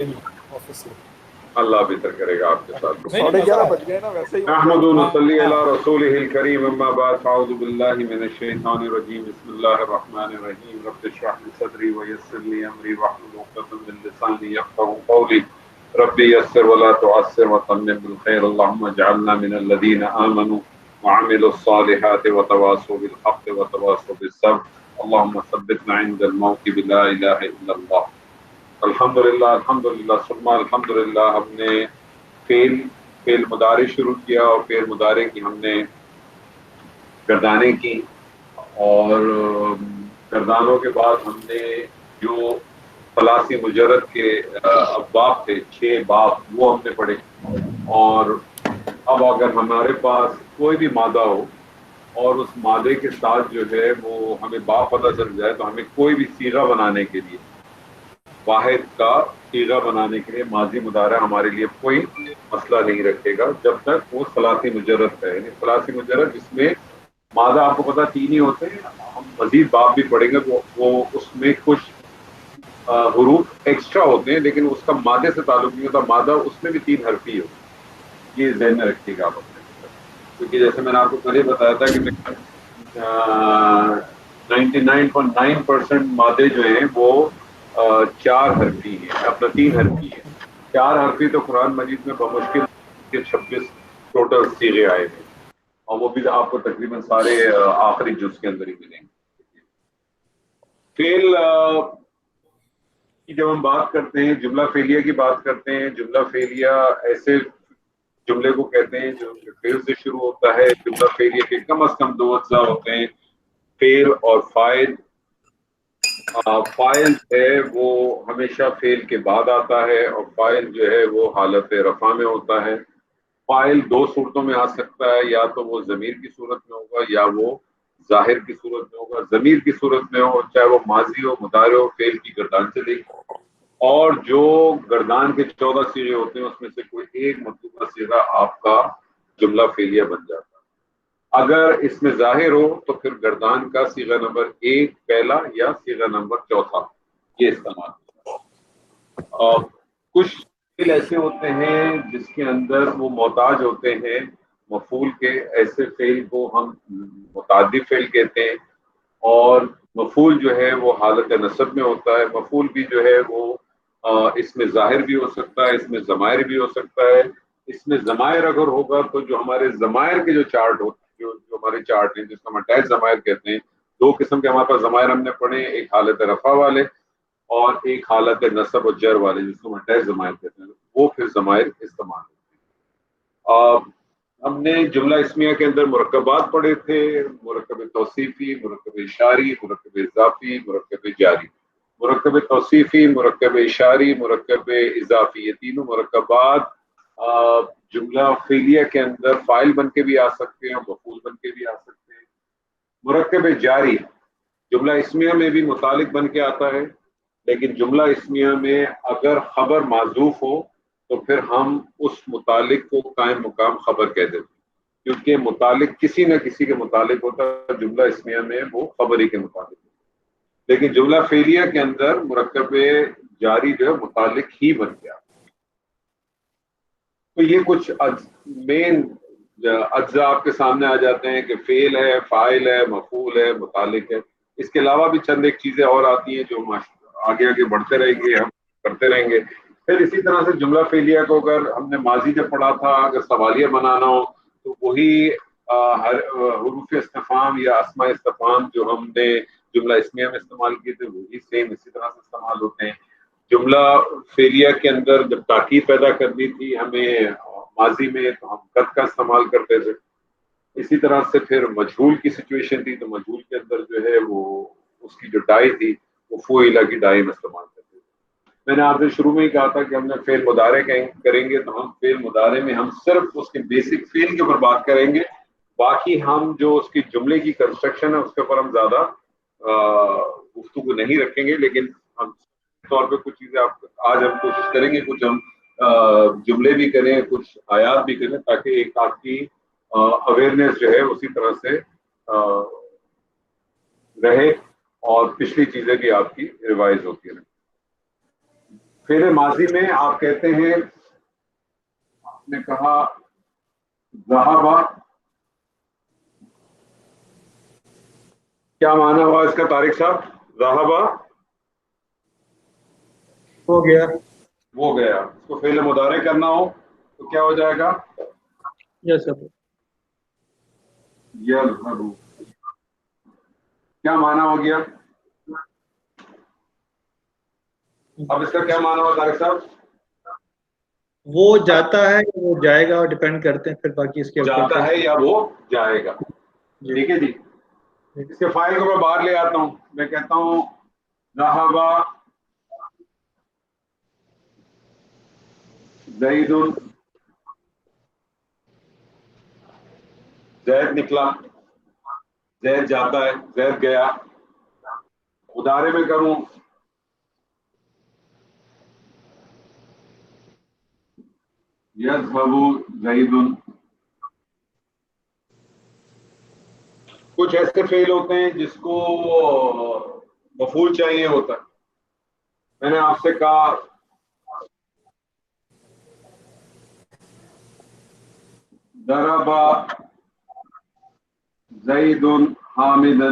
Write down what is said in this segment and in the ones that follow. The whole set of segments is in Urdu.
آفس سے اللہ بہتر کرے گا آپ کے ساتھ. 11:30 بج گئے نا ویسے ہی. نحمد و نصلی علی رسولہ الکریم اما بعد فاعوذ باللہ من الشیطان الرجیم بسم اللہ الرحمن الرحیم رب اشرح لی صدری ویسر لی امری واحلل عقدۃ من لسانی یفقهوا قولی رب یسر ولا تعسر وتمم بالخیر اللهم اجعلنا من الذین آمنوا وعملوا الصالحات وتواصوا بالحق وتواصوا بالصبر اللهم ثبتنا عند الموت بلا الہ الا اللہ. الحمدللہ ثم الحمدللہ ہم نے فعل مضارع شروع کیا اور فعل مضارع کی ہم نے گردانیں کی اور گردانوں کے بعد ہم نے جو ثلاثی مجرد کے ابواب تھے 6 باب وہ ہم نے پڑھے. اور اب اگر ہمارے پاس کوئی بھی مادہ ہو اور اس مادے کے ساتھ جو ہے وہ ہمیں باب پتہ چل جائے تو ہمیں کوئی بھی صیغہ بنانے کے لیے واحد کا صیغہ بنانے کے لیے ماضی مضارع ہمارے لیے کوئی مسئلہ نہیں رکھے گا جب تک وہ ثلاثی مجرد ہے. یعنی ثلاثی مجرد جس میں مادہ آپ کو پتہ 3 ہی ہوتے ہیں. ہم مزید باب بھی پڑھیں گے وہ اس میں کچھ حروف ایکسٹرا ہوتے ہیں لیکن اس کا مادے سے تعلق نہیں ہوتا. مادہ اس میں بھی 3 حرفی ہوتی ہے. یہ ذہن میں رکھیے گا آپ اپنے. کیونکہ جیسے میں نے آپ کو پہلے بتایا تھا کہ 99.9% مادے جو ہیں وہ 4 حرفی ہیں اپنا 3 حرفی ہیں. 4 حرفی تو قرآن مجید میں بمشکل 26 ٹوٹل صیغے آئے ہیں اور وہ بھی آپ کو تقریباً سارے آخری جز کے اندر ہی ملیں گے. فعل کی جب ہم بات کرتے ہیں جملہ فعلیہ کی بات کرتے ہیں. جملہ فعلیہ ایسے جملے کو کہتے ہیں جو فعل سے شروع ہوتا ہے. جملہ فعلیہ کے کم از کم 2 اجزاء ہوتے ہیں فعل اور فاعل. فاعل ہے وہ ہمیشہ فعل کے بعد آتا ہے اور فاعل جو ہے وہ حالت رفع میں ہوتا ہے. فاعل 2 صورتوں میں آ سکتا ہے یا تو وہ ضمیر کی صورت میں ہوگا یا وہ ظاہر کی صورت میں ہوگا. ضمیر کی صورت میں ہو چاہے وہ ماضی ہو مضارع ہو فعل کی گردان چلے گی. اور جو گردان کے 14 صیغے ہوتے ہیں اس میں سے کوئی ایک مطلوبہ صیغہ آپ کا جملہ فعلیہ بن جاتا ہے. اگر اس میں ظاہر ہو تو پھر گردان کا صیغہ نمبر 1 پہلا یا صیغہ نمبر 4 یہ استعمال ہوتا ہے. کچھ فعل ایسے ہوتے ہیں جس کے اندر وہ محتاج ہوتے ہیں مفعول کے. ایسے فعل کو ہم متعدی فعل کہتے ہیں اور مفعول جو ہے وہ حالت نصب میں ہوتا ہے. مفعول بھی جو ہے وہ اس میں ظاہر بھی ہو سکتا ہے اس میں ضمائر بھی ہو سکتا ہے. اس میں ضمائر اگر ہوگا تو جو ہمارے ضمائر کے جو چارٹ ہوتے ہیں جو ہمارے چارٹ ہیں جس کو ہم اٹیچ ضمائر کہتے ہیں. 2 قسم کے ہمارے پاس ضمائر ہم نے پڑھے. ایک حالت رفع والے اور ایک حالت نصب و جر والے جس کو ہم اٹیچ ضمائر کہتے ہیں. وہ پھر ضمائر استعمال ہوتے ہیں. ہم نے جملہ اسمیہ کے اندر مرکبات پڑھے تھے. مرکب توصیفی مرکب اشاری مرکب اضافی مرکب جاری. مرکب توصیفی مرکب اشاری مرکب اضافی یہ تینوں مرکبات جملہ فعلیہ کے اندر فاعل بن کے بھی آ سکتے ہیں مفعول بن کے بھی آ سکتے ہیں. مرکب جاری جملہ اسمیہ میں بھی متعلق بن کے آتا ہے لیکن جملہ اسمیہ میں اگر خبر معذوف ہو تو پھر ہم اس متعلق کو قائم مقام خبر کہہ دیتے ہیں کیونکہ متعلق کسی نہ کسی کے متعلق ہوتا ہے. جملہ اسمیہ میں وہ خبری کے متعلق ہوتا ہے لیکن جملہ فعلیہ کے اندر مرکب جاری جو ہے متعلق ہی بن گیا. تو یہ کچھ مین اجزاء آپ کے سامنے آ جاتے ہیں کہ فعل ہے فاعل ہے مفعول ہے متعلق ہے. اس کے علاوہ بھی چند ایک چیزیں اور آتی ہیں جو آگے آگے بڑھتے رہیں گے ہم کرتے رہیں گے. پھر اسی طرح سے جملہ فعلیہ کو اگر ہم نے ماضی جب پڑھا تھا اگر سوالیہ بنانا ہو تو وہی حروف استفہام یا اسماء استفہام جو ہم نے جملہ اسمیہ میں استعمال کیے تھے وہی سیم اسی طرح سے استعمال ہوتے ہیں. جملہ فعلیہ کے اندر جب تاکید پیدا کرنی تھی ہمیں ماضی میں تو ہم قد کا استعمال کرتے تھے. اسی طرح سے پھر مجہول کی سچویشن تھی تو مجہول کے اندر جو ہے وہ اس کی جو ڈائی تھی وہ فعل کی ڈائی میں استعمال کرتے تھے. میں نے آپ سے شروع میں ہی کہا تھا کہ ہم نے فعل مضارع کریں گے تو ہم فعل مضارع میں ہم صرف اس کے بیسک فعل کے اوپر بات کریں گے. باقی ہم جو اس کی جملے کی کنسٹرکشن ہے اس کے اوپر ہم زیادہ گفتگو نہیں رکھیں گے لیکن ہم طور پہ کچھ چیزیں آج ہم کوشش کریں گے کچھ ہم جملے بھی کریں کچھ آیات بھی کریں تاکہ ایک آپ کی اویئرنیس جو ہے اسی طرح سے رہے اور پچھلی چیزیں بھی آپ کی ریوائز ہوتی رہیں. فعل ماضی میں آپ کہتے ہیں، آپ نے کہا ذہب، کیا معنی ہوا اس کا طارق صاحب؟ ذہب ہو گیا. وہ گیا. اس کو فعل مضارع کرنا ہو تو کیا ہو جائے گا؟ یذهب. یذهب. کیا معنی ہو گیا؟ اب اس کا کیا معنی ہوا طارق صاحب؟ وہ جاتا ہے یا وہ جائے گا، اور ڈیپینڈ کرتے ہیں پھر باقی اس کے اوپر. جاتا ہے یا وہ جائے گا. جی. ٹھیک ہے جی. اس کے فائل کو میں باہر لے آتا ہوں. میں کہتا ہوں ذهب زید. زید نکلا، زید جاتا ہے، زید گیا. مضارع میں کروں یذهب زید. کچھ ایسے فعل ہوتے ہیں جس کو مفعول چاہیے ہوتا ہے. میں نے آپ سے کہا ضرب زید حامدا.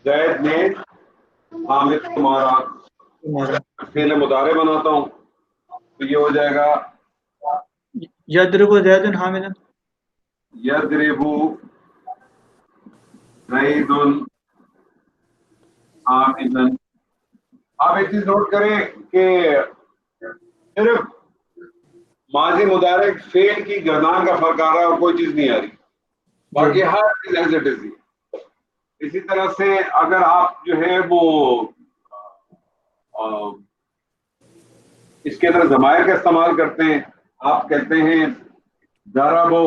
زید نے حامد کو مارا. ہمارا فعل مضارع بناتا ہوں تو یہ ہو جائے گا یضرب زید حامدا. یضرب زید حامدا. آپ ایک چیز نوٹ کریں کہ صرف ماضی مضارع فعل کی گردان کا فرق آ رہا ہے اور کوئی چیز نہیں آ رہی، باقی ہر چیز ایز اٹ از. اسی طرح سے اگر آپ جو ہے وہ اس کے اندر ضمائر کا استعمال کرتے ہیں، آپ کہتے ہیں ضربہ،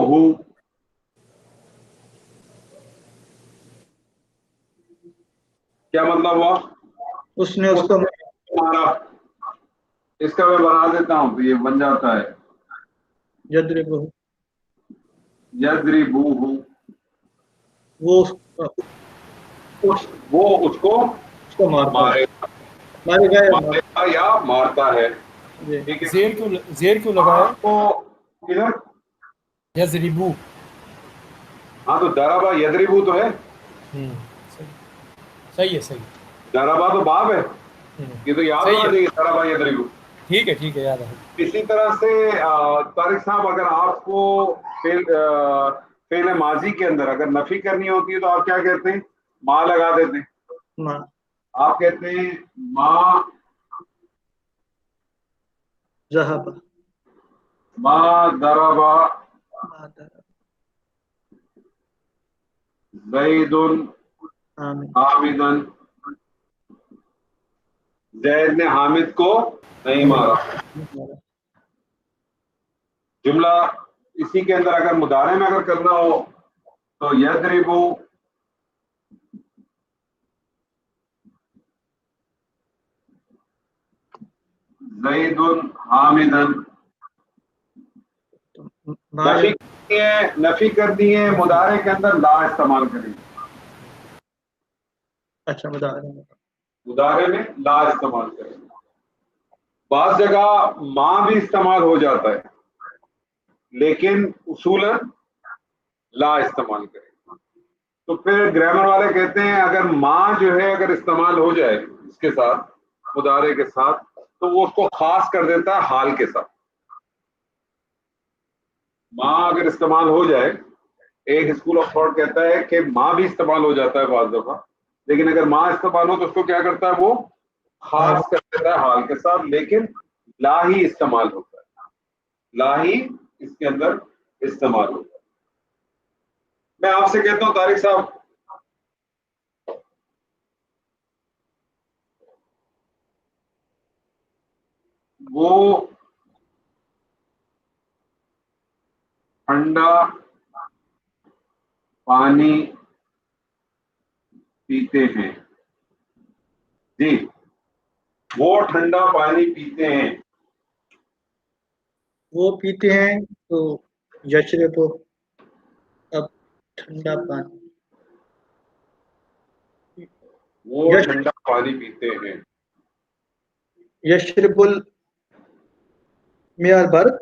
کیا مطلب ہوا؟ اس نے اس کو مارا. اس کا میں بنا دیتا ہوں تو یہ بن جاتا ہے یضرب. یضربہ. وہ اس کو مارتا ہے. مارے مارے گا یا مارے گا یا مارتا ہے. جی. ٹھیک ہے. زیر کیوں لگایا؟ آپ کو ادھر یضربو. ہاں تو ضربہ یضربہ تو ہے. صحیح ہے، صحیح. ضربہ تو باب ہے، یہ تو یاد ہونا چاہیے ضربہ یضربہ. ٹھیک ہے، یاد ہے. اسی طرح سے طارق صاحب اگر آپ کو فعل ماضی کے اندر اگر نفی کرنی ہوتی ہے تو آپ کیا کہتے ہیں؟ ما لگا دیتے ہیں. ماں. آپ کہتے ہیں ما ذهب. ما ضرب زید حامدا. زید نے حامد کو نہیں مارا. جملہ اسی کے اندر اگر مضارع میں اگر کرنا ہو تو یضرب زید حامدا. نفی کر دی ہے مضارع کے اندر لا استعمال کریں. اچھا مضارع میں لا استعمال کریں. بعض جگہ ماں بھی استعمال ہو جاتا ہے لیکن اصولاً لا استعمال کریں. تو پھر گرامر والے کہتے ہیں اگر ماں جو ہے اگر استعمال ہو جائے اس کے ساتھ مضارع کے ساتھ تو وہ اس کو خاص کر دیتا ہے حال کے ساتھ. ماں اگر استعمال ہو جائے، ایک اسکول آف تھاٹ کہتا ہے کہ ماں بھی استعمال ہو جاتا ہے بعض دفعہ، لیکن اگر ماں استعمال ہو تو اس کو کیا کرتا ہے؟ وہ خاص کر دیتا ہے حال کے ساتھ، لیکن لا ہی استعمال ہوتا ہے. لا ہی اس کے اندر استعمال ہوتا ہے. میں آپ سے کہتا ہوں طارق صاحب وہ ٹھنڈا پانی پیتے ہیں. جی، وہ ٹھنڈا پانی پیتے ہیں. وہ پیتے ہیں تو یشرب. اب ٹھنڈا پانی وہ ٹھنڈا پانی پیتے ہیں. یشرب الماء البارد.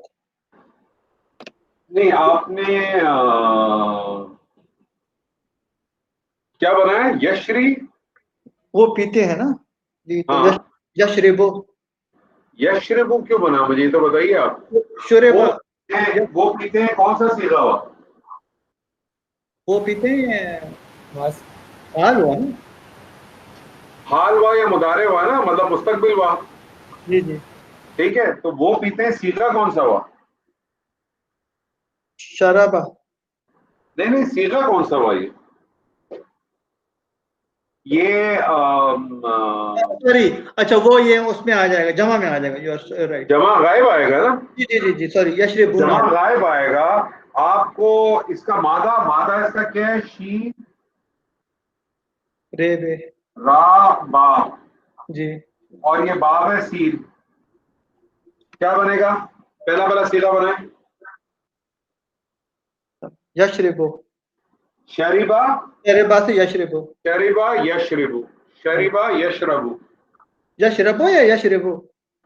نہیں آپ نے کیا بنایا یشری. وہ پیتے ہیں نا جی. تو ہاں یشرب یشربو کیوں بنا مجھے یہ تو بتائیے آپ. شرب وہ پیتے ہیں کون سا صیغہ ہوا. وہ پیتے ہیں بس حال ہوا نا. حال ہوا یا مضارع ہوا نا, مطلب مستقبل ہوا. جی جی. ٹھیک ہے, تو وہ پیتے ہیں صیغہ کون سا ہوا. شرابہ. نہیں صیغہ کون سا ہوا. یہ سوری اچھا وہ یہ اس میں آ جائے گا, جمع میں آ جائے گا. You are right. جمع غائب آئے گا نا. جی جی جی جی سوری یشربون. جمع غائب آئے گا. آپ کو اس کا مادہ اس کا کیا ہے. شین رے بے. را با. جی. اور یہ باب ہے سین. کیا بنے گا پہلا صیغہ بنائیں. یشربو. شریبا. شربا سے یشربو. شریبا یشربو. شریبا یشربو. یشربو یا یشربو.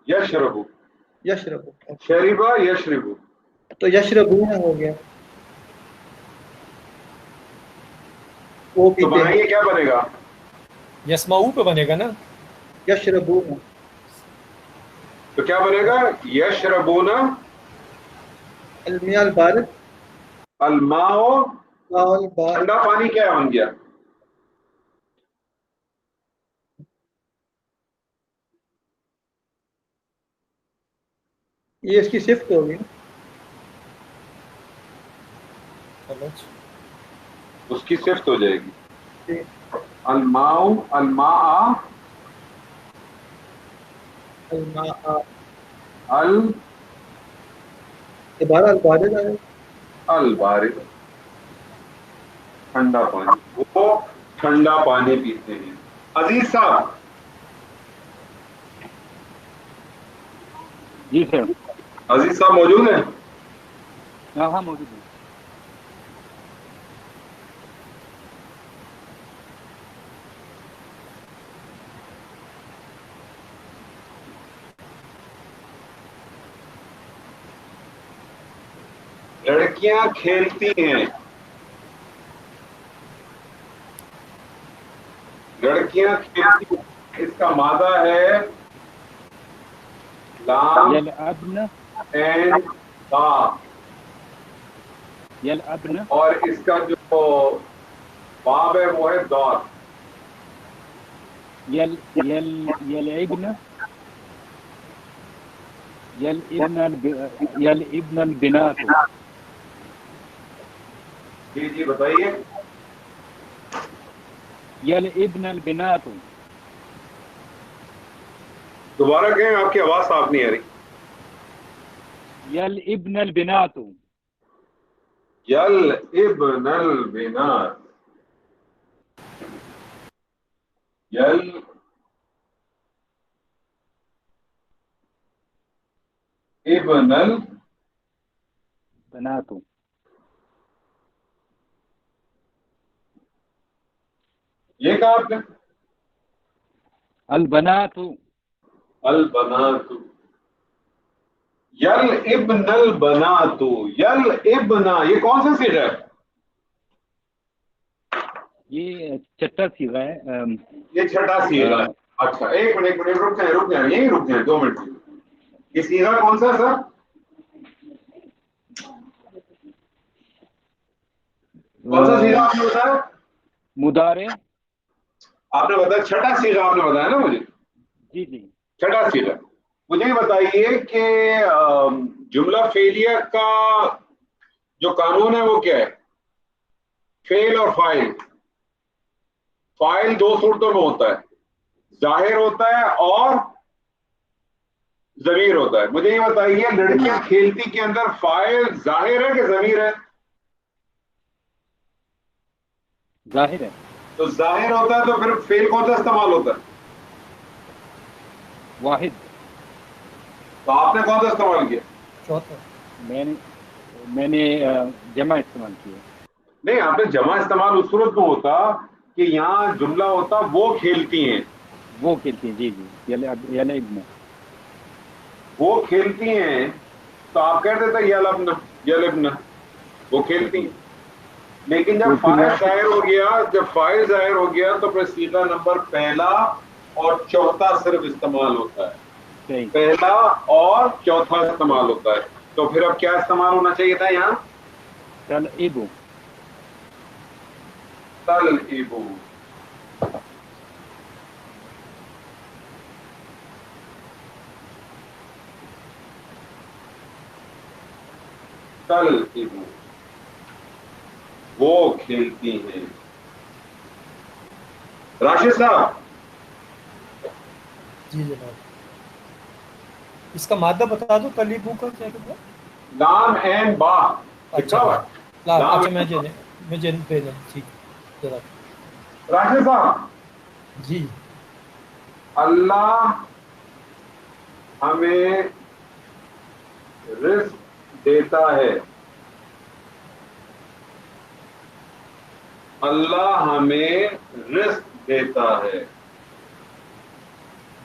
یشربو. یشربو. شریبا یشربو. تو یشربون ہو گیا. وہ تو پیتے ہیں. بنائیے کیا بنے گا. یسمعو پہ بنے گا نا. یشربون. تو کیا بنے گا یشربون الماء البارد. الماء البارد. ٹھنڈا پانی کیا بن گیا. یہ اس کی صفت ہوگی. اس کی صفت ہو جائے گی. جی. الماء الماء الماء دوبارہ البارد آئے. البارد ٹھنڈا پانی. وہ ٹھنڈا پانی پیتے ہیں. عزیز صاحب. جی سر. عزیز صاحب موجود ہیں. ہاں موجود ہے. لڑکیاں کھیلتی ہیں. لڑکیاں کھیلتی ہیں. اس کا مادہ ہے لام یلعبن. عین با. یلعبن. اور اس کا جو باب ہے وہ ہے دور. یلعبن. یلعبن البنات. جی بتائیے. یلعبن البنات. دوبارہ کہیں, آپ کی آواز صاف نہیں آ رہی. یلعبن البنات. یلعبن البنات. یلعبن بنات. یہ کہا آپ نے. البنات. البنات. یلعبن البنات. یلعبن یہ کون سا صیغہ ہے. یہ چھٹا صیغہ ہے. یہ چھٹا صیغہ ہے. اچھا ایک منٹ رک جائیں یہیں رک جائیں 2 منٹ. یہ صیغہ کون سا سر. کون سا صیغہ آپ نے بتایا. مضارع. آپ نے بتایا چھٹا صیغہ آپ نے بتایا نا مجھے. جی جی. چھٹا صیغہ. مجھے یہ بتائیے کہ جملہ فعلیہ کا جو قانون ہے وہ کیا ہے. فعل اور فاعل. فاعل 2 صورتوں میں ہوتا ہے, ظاہر ہوتا ہے اور ضمیر ہوتا ہے. مجھے یہ بتائیے لڑکیاں کھیلتی کے اندر فاعل ظاہر ہے کہ ضمیر ہے. ظاہر ہے. تو ظاہر ہوتا ہے تو پھر فعل کون سا استعمال ہوتا ہے. واحد. تو آپ نے کون سا استعمال کیا. چوتھا. میں نے جمع استعمال کیا. نہیں آپ نے جمع استعمال اس صورت میں ہوتا کہ یہاں جملہ ہوتا وہ کھیلتی ہیں, وہ کھیلتی ہیں، جی جی، یلعبن، وہ کھیلتی ہیں، تو آپ کہہ دیتے یلعبن، یلعبن، وہ کھیلتی ہیں. لیکن جب فاعل ظاہر ہو گیا، جب فاعل ظاہر ہو گیا تو پھر صیغہ نمبر پہلا اور چوتھا صرف استعمال ہوتا ہے. صحیح، پہلا اور چوتھا استعمال ہوتا ہے. تو پھر اب کیا استعمال ہونا چاہیے تھا یہاں؟ تلعبو، تلعبو. تلعبو، وہ کھیلتی ہیں. راشد صاحب، جی جناب. اس کا مادہ بتا دو، تلیبو کا کیا کہتا ہے؟ لام این با لکھا ہوا ہے. لام اچھا این میں جن پہ ٹھیک ذرا. با. راشد صاحب، جی اللہ ہمیں رزق دیتا ہے. اللہ ہمیں رزق دیتا ہے.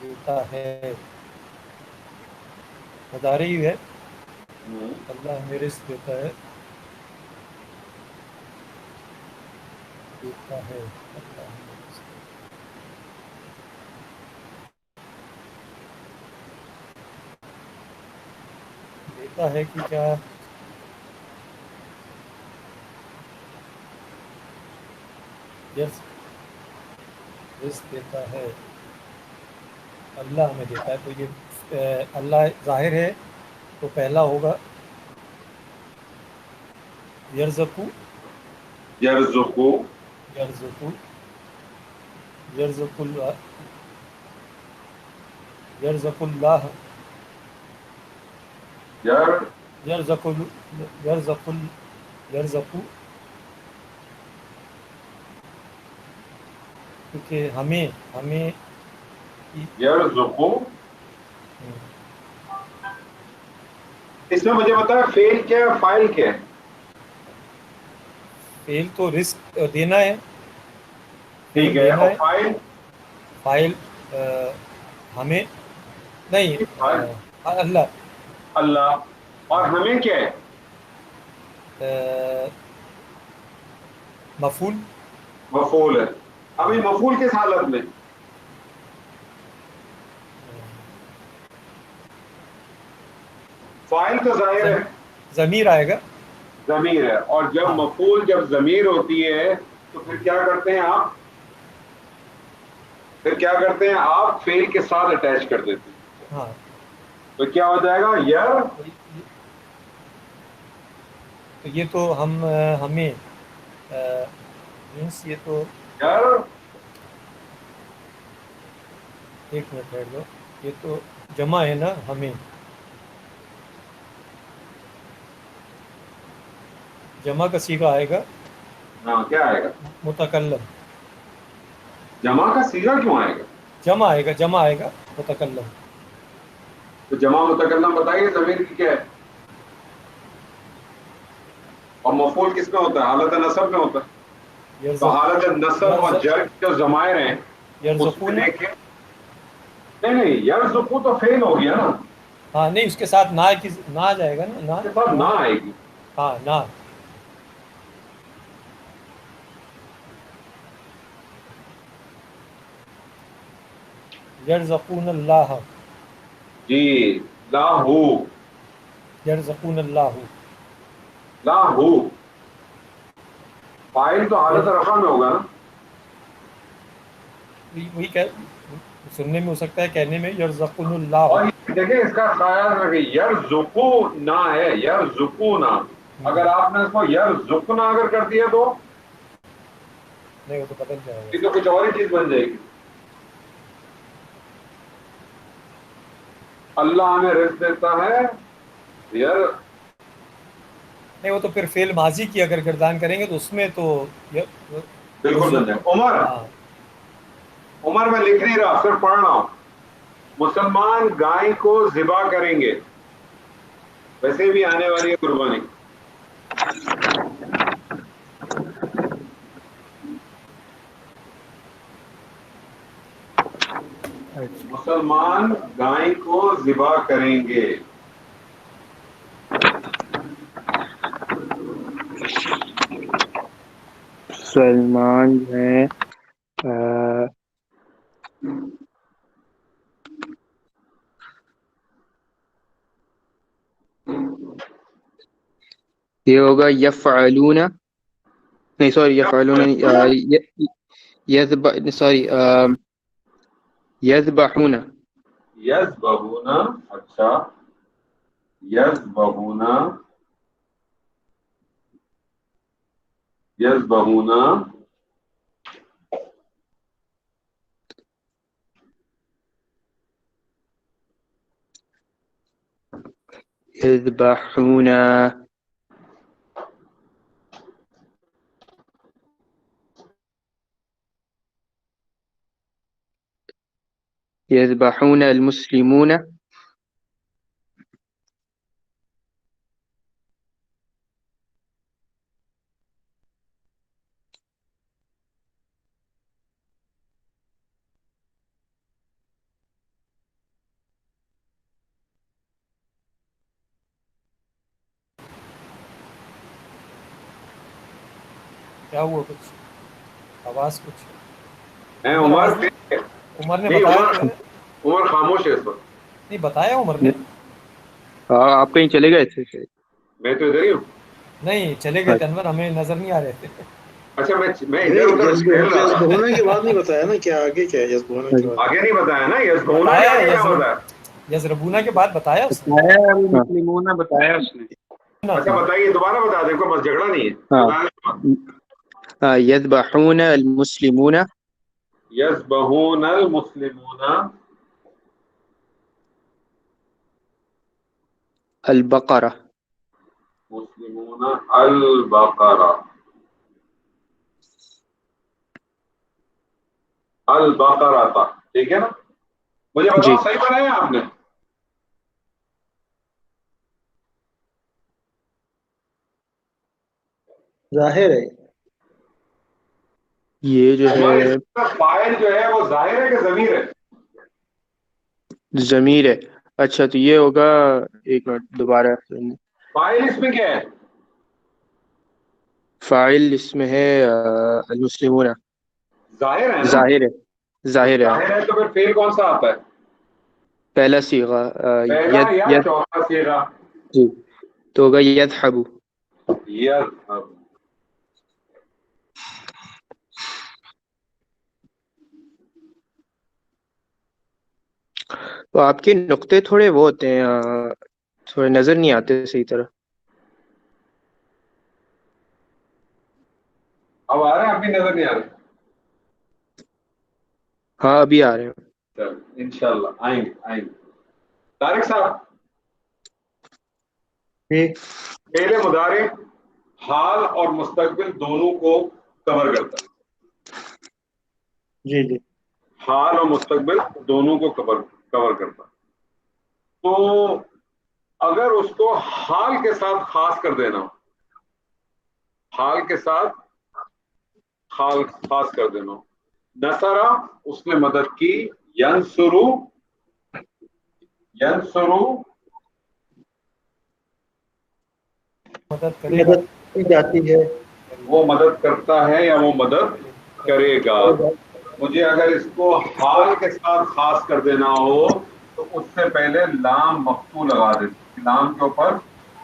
دیتا ہے، مداری ہے. اللہ ہمیں رزق دیتا ہے، دیتا ہے اللہ ہمیں رزق. دیتا ہے کہ کیا؟ یس، رزق دیتا ہے، اللہ ہمیں دیتا ہے. تو یہ اللہ ظاہر ہے تو پہلا ہوگا یرزقو، یرزقو، یرزقو، یرزق اللہ، یرزق اللہ، یرزق یرزق یرزقو، کیونکہ ہمیں یرزقو. اس میں مجھے بتا فعل کیا ہے، فاعل کیا ہے؟ فعل تو رزق دینا ہے، ٹھیک فعل ہے. دینا اور ہے. فاعل؟ فاعل ہمیں نہیں، فاعل اللہ. اللہ. اور ہمیں کیا ہے؟ مفعول. مفعول ہے. اب یہ مفعول کس حالت میں؟ فاعل تو ظاہر ہے، ضمیر آئے گا. ضمیر ہے. اور جب ہاں. مفعول جب ضمیر ہوتی ہے تو پھر کیا کرتے ہیں آپ؟ پھر کیا کرتے ہیں آپ؟ فعل کے ساتھ اٹیچ کر دیتے ہیں. ہاں، تو کیا ہو جائے گا؟ یر. تو یہ تو ہمیں مینس، یہ تو یر. ایک منٹ بیٹھ دو، یہ تو جمع ہے نا ہمیں. جمع کا صیغہ آئے گا ہاں، کیا آئے گا؟ متکلم. جمع کا صیغہ کیوں آئے گا؟ جمع آئے گا متکلم. تو جمع متکلم بتائیے ضمیر کی کیا ہے؟ اور مفعول کس میں ہوتا ہے؟ حالت نصب میں ہوتا ہے. تو حالت نصب اور جر جو ضمائر ہیں اس میں یرزقون. دیکھیں. نہیں، یرزقو تو فعل ہو گیا نا. ہاں نہیں، اس کے ساتھ نا آ جائے گا نا. اس کے ساتھ نہ آئے گی. ہاں، نا. یرزقون اللہ، جی. لاہو، یرزقون اللہ. لاہو. فاعل تو حالت رفع میں ہوگا نا. وہی سننے میں ہو سکتا ہے، کہنے میں یرزقون اللہ. اور دیکھیں اس کا خیال رکھیں، یرزقو نہ ہے، یرزقو نہ. اگر آپ نے اس کو یرزقنا اگر کر دیا تو نہیں، وہ تو بدل جائے گا. یہ تو کچھ اور ہی چیز بن جائے گی. اللہ ہمیں رزق دیتا ہے. یار نہیں، وہ تو پھر فعل ماضی کی اگر گردان کریں گے تو اس میں تو بالکل بن جائے. عمر، ہاں. عمر میں لکھ نہیں رہا، صرف پڑھ رہا ہوں. مسلمان گائے کو ذبح کریں گے، ویسے بھی آنے والی ہے قربانی. مسلمان گائے کو ذبح کریں گے. سلمان جو ہے یہ ہوگا یفعلون، نہیں سوری یفعلون سوری یذبحون. یذبحون، اچھا یذبحون، یذبحون یذبحون یذبحون المسلمون. کیا ہوا؟ کچھ آواز کچھ ہیں عمر عمر نے نہیں، بتایا عمر عمر خاموش ہے اس وقت. نہیں بتایا عمر نے؟ آپ کہیں چلے گئے تھے شاید. میں تو ادھر ہی ہوں. نہیں چلے گئے تھے انور، ہمیں نظر نہیں آ رہے تھے. اچھا میں ادھر ادھر ٹہل رہا تھا. یذبحون کے بعد نہیں بتایا نا کیا آگے کیا ہے یذبحون کے بعد. آگے نہیں بتایا نا یذبحون بتایا آگے کیا ہوتا ہے. یزربونا کے بعد بتایا اس نے. مسلمون بتایا اس نے. اچھا بتائیے، دوبارہ بتا دیں، کوئی بس جھگڑا نہیں ہے. یذبحون المسلمون یذبحون المسلمون البقرہ. مسلمون البقرہ، البقرہ تھا، ٹھیک ہے نا. مجھے بتاؤ جی. صحیح بنایا آپ نے؟ ظاہر ہے یہ جو ہے فاعل جو ہے وہ ظاہر ہے کہ ضمیر ہے؟ ضمیر ہے. اچھا تو یہ ہوگا، ایک منٹ دوبارہ. فاعل اس میں کیا ہے؟ فاعل اس میں ہے المسلمون. ظاہر ہے نا؟ ظاہر ہے، ظاہر ہے. ظاہر ہے تو پھر فعل کون سا آتا ہے؟ پہلا صیغہ پہلا یا چوتھا صیغہ؟ جی تو ہوگا یذهب. یذهب. تو آپ کے نقطے تھوڑے وہ ہوتے ہیں، تھوڑے نظر نہیں آتے صحیح طرح. اب آ رہے ہیں؟ ابھی نظر نہیں آ رہے؟ ہاں ابھی آ رہے ہیں. چل انشاءاللہ آئیں گے. طارق صاحب، فعل مضارع حال اور مستقبل دونوں کو کور کرتا ہے. جی جی حال اور مستقبل دونوں کو کور کرتا ہے. تو اگر اس کو حال کے ساتھ خاص کر دینا، حال کے ساتھ خاص کر دینا، نصرہ اس نے مدد کی، ینصرو مدد کرے گا، مدد کی جاتی ہے. وہ مدد کرتا ہے یا وہ مدد کرے گا. مجھے اگر اس کو حال کے ساتھ خاص کر دینا ہو تو اس سے پہلے لام مفتوح لگا دیتے، لام کے اوپر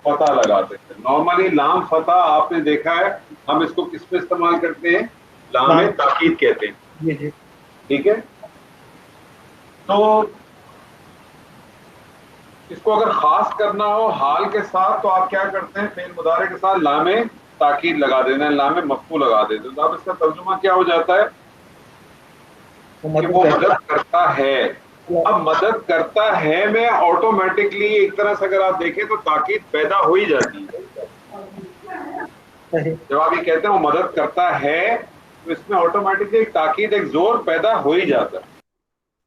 فتح لگا دیتے. نارملی لام فتح آپ نے دیکھا ہے، ہم اس کو کس پہ استعمال کرتے ہیں؟ لام تاکید کہتے ہیں. جی جی ٹھیک ہے، تو اس کو اگر خاص کرنا ہو حال کے ساتھ تو آپ کیا کرتے ہیں؟ فعل مضارع کے ساتھ لام تاکید لگا دینا ہے، لام مفتوح لگا دیتے ہیں. تو اب اس کا ترجمہ کیا ہو جاتا ہے کہ وہ مدد کرتا ہے. اب مدد کرتا ہے میں آٹومیٹکلی ایک طرح سے اگر آپ دیکھیں تو تاکید پیدا ہو ہی جاتی ہے. جب آپ یہ کہتے ہیں وہ مدد کرتا ہے تو اس میں آٹومیٹکلی ایک تاکید، ایک زور پیدا ہو ہی جاتا ہے.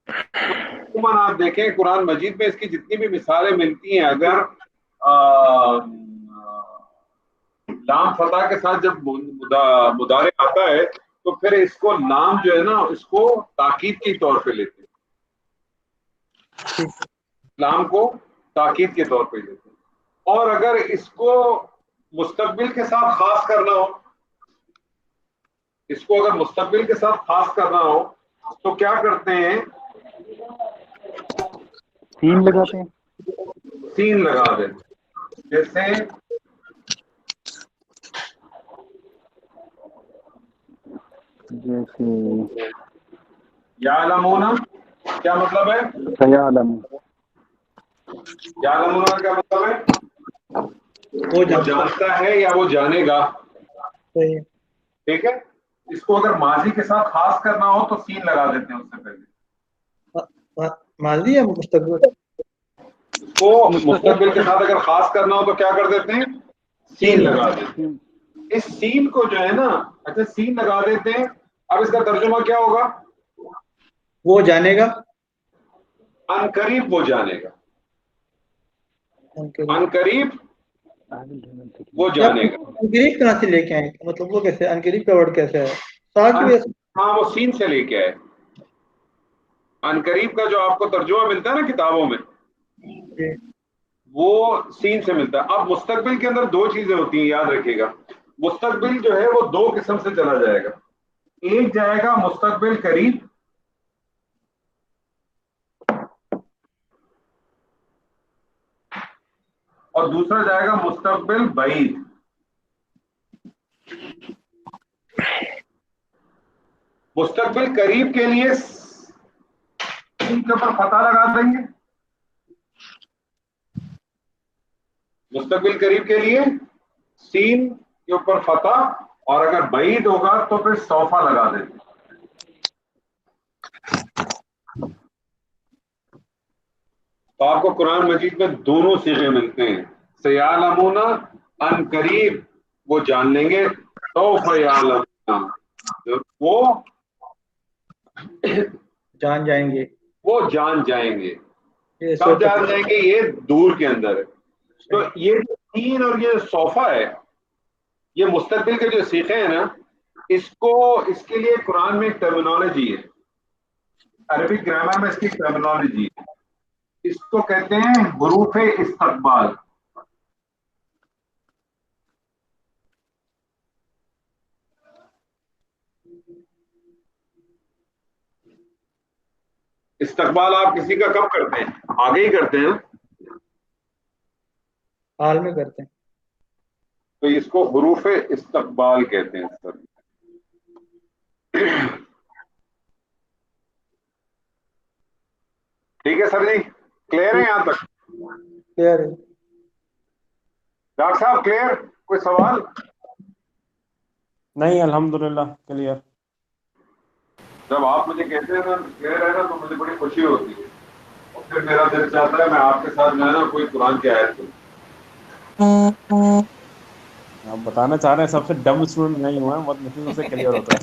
عموماً آپ دیکھیں قرآن مجید میں اس کی جتنی بھی مثالیں ملتی ہیں، اگر لام فتح کے ساتھ جب مضارع آتا ہے تو پھر اس کو لام جو ہے نا اس کو تاکید کے طور پہ لیتے ہیں. لام کو تاکید کے طور پہ لیتے ہیں. اور اگر اس کو مستقبل کے ساتھ خاص کرنا ہو، اس کو اگر مستقبل کے ساتھ خاص کرنا ہو تو کیا کرتے ہیں؟ سین لگاتے ہیں. سین لگا دیں. جیسے جیسے یعلمون، کیا مطلب ہے؟ سیعلم. یعلمون کا کیا مطلب ہے؟ وہ وہ جانتا ہے یا وہ جانے گا. صحیح. ٹھیک ہے. اس کو اگر ماضی کے ساتھ خاص کرنا ہو تو سین لگا دیتے ہیں اس سے پہلے. ماضی یا مستقبل؟ اس کو مستقبل کے ساتھ اگر خاص کرنا ہو تو کیا کر دیتے ہیں؟ سین لگا دیتے ہیں. اس سین کو جو ہے نا، اچھا سین لگا دیتے ہیں. اب اس کا ترجمہ کیا ہوگا؟ وہ جانے گا. ان قریب وہ جانے گا. ان قریب وہ جانے گا. انقریب کہاں سے لے کے آئے؟ مطلب وہ کیسے انقریب کا ورڈ کیسے ہے؟ ساتھ میں ہاں وہ سین سے لے کے آئے. ان قریب کا جو آپ کو ترجمہ ملتا ہے نا کتابوں میں، وہ سین سے ملتا ہے. اب مستقبل کے اندر دو چیزیں ہوتی ہیں، یاد رکھیے گا. مستقبل جو ہے وہ دو قسم سے چلا جائے گا. ایک جائے گا مستقبل قریب، اور دوسرا جائے گا مستقبل بعید. مستقبل قریب کے لیے سین کے اوپر فتح لگا دیں گے. مستقبل قریب کے لیے سین کے اوپر فتح، اور اگر بعید ہوگا تو پھر صوفہ لگا دیں گے. تو آپ کو قرآن مجید میں دونوں صیغے ملتے ہیں. سیعلمون ان قریب وہ جان لیں گے، سوف یعلمون وہ جان جائیں گے. وہ جان جائیں گے. یہ کب جان جائیں گے؟ یہ دور کے اندر ہے. تو یہ جو تین اور یہ صوفہ ہے، یہ مستقبل کے جو صیغے ہیں نا، اس کے لیے قرآن میں ایک ٹرمینالوجی ہے. عربک گرامر میں اس کی ایک ٹرمینالوجی ہے. اس کو کہتے ہیں حروف استقبال. استقبال آپ کسی کا کب کرتے ہیں؟ آگے ہی کرتے ہیں. حال میں کرتے ہیں. تو اس کو حروف استقبال کہتے ہیں سر. ٹھیک ہے سر جی، کلیئر ہے یہاں تک؟ کلیئر ہے. ڈاکٹر صاحب کلیئر؟ کوئی سوال؟ نہیں الحمدللہ کلیئر. جب آپ مجھے کہتے ہیں نا کلیئر ہے نا تو مجھے بڑی خوشی ہوتی ہے، اور پھر میرا دل چاہتا ہے میں آپ کے ساتھ جو ہے نا کوئی قرآن کی آیت کروں. آپ بتانا چاہ رہے ہیں سب سے ڈم اسٹوڈنٹ میں ہی ہوں، بہت مشکل سے کلیئر ہوتا ہے.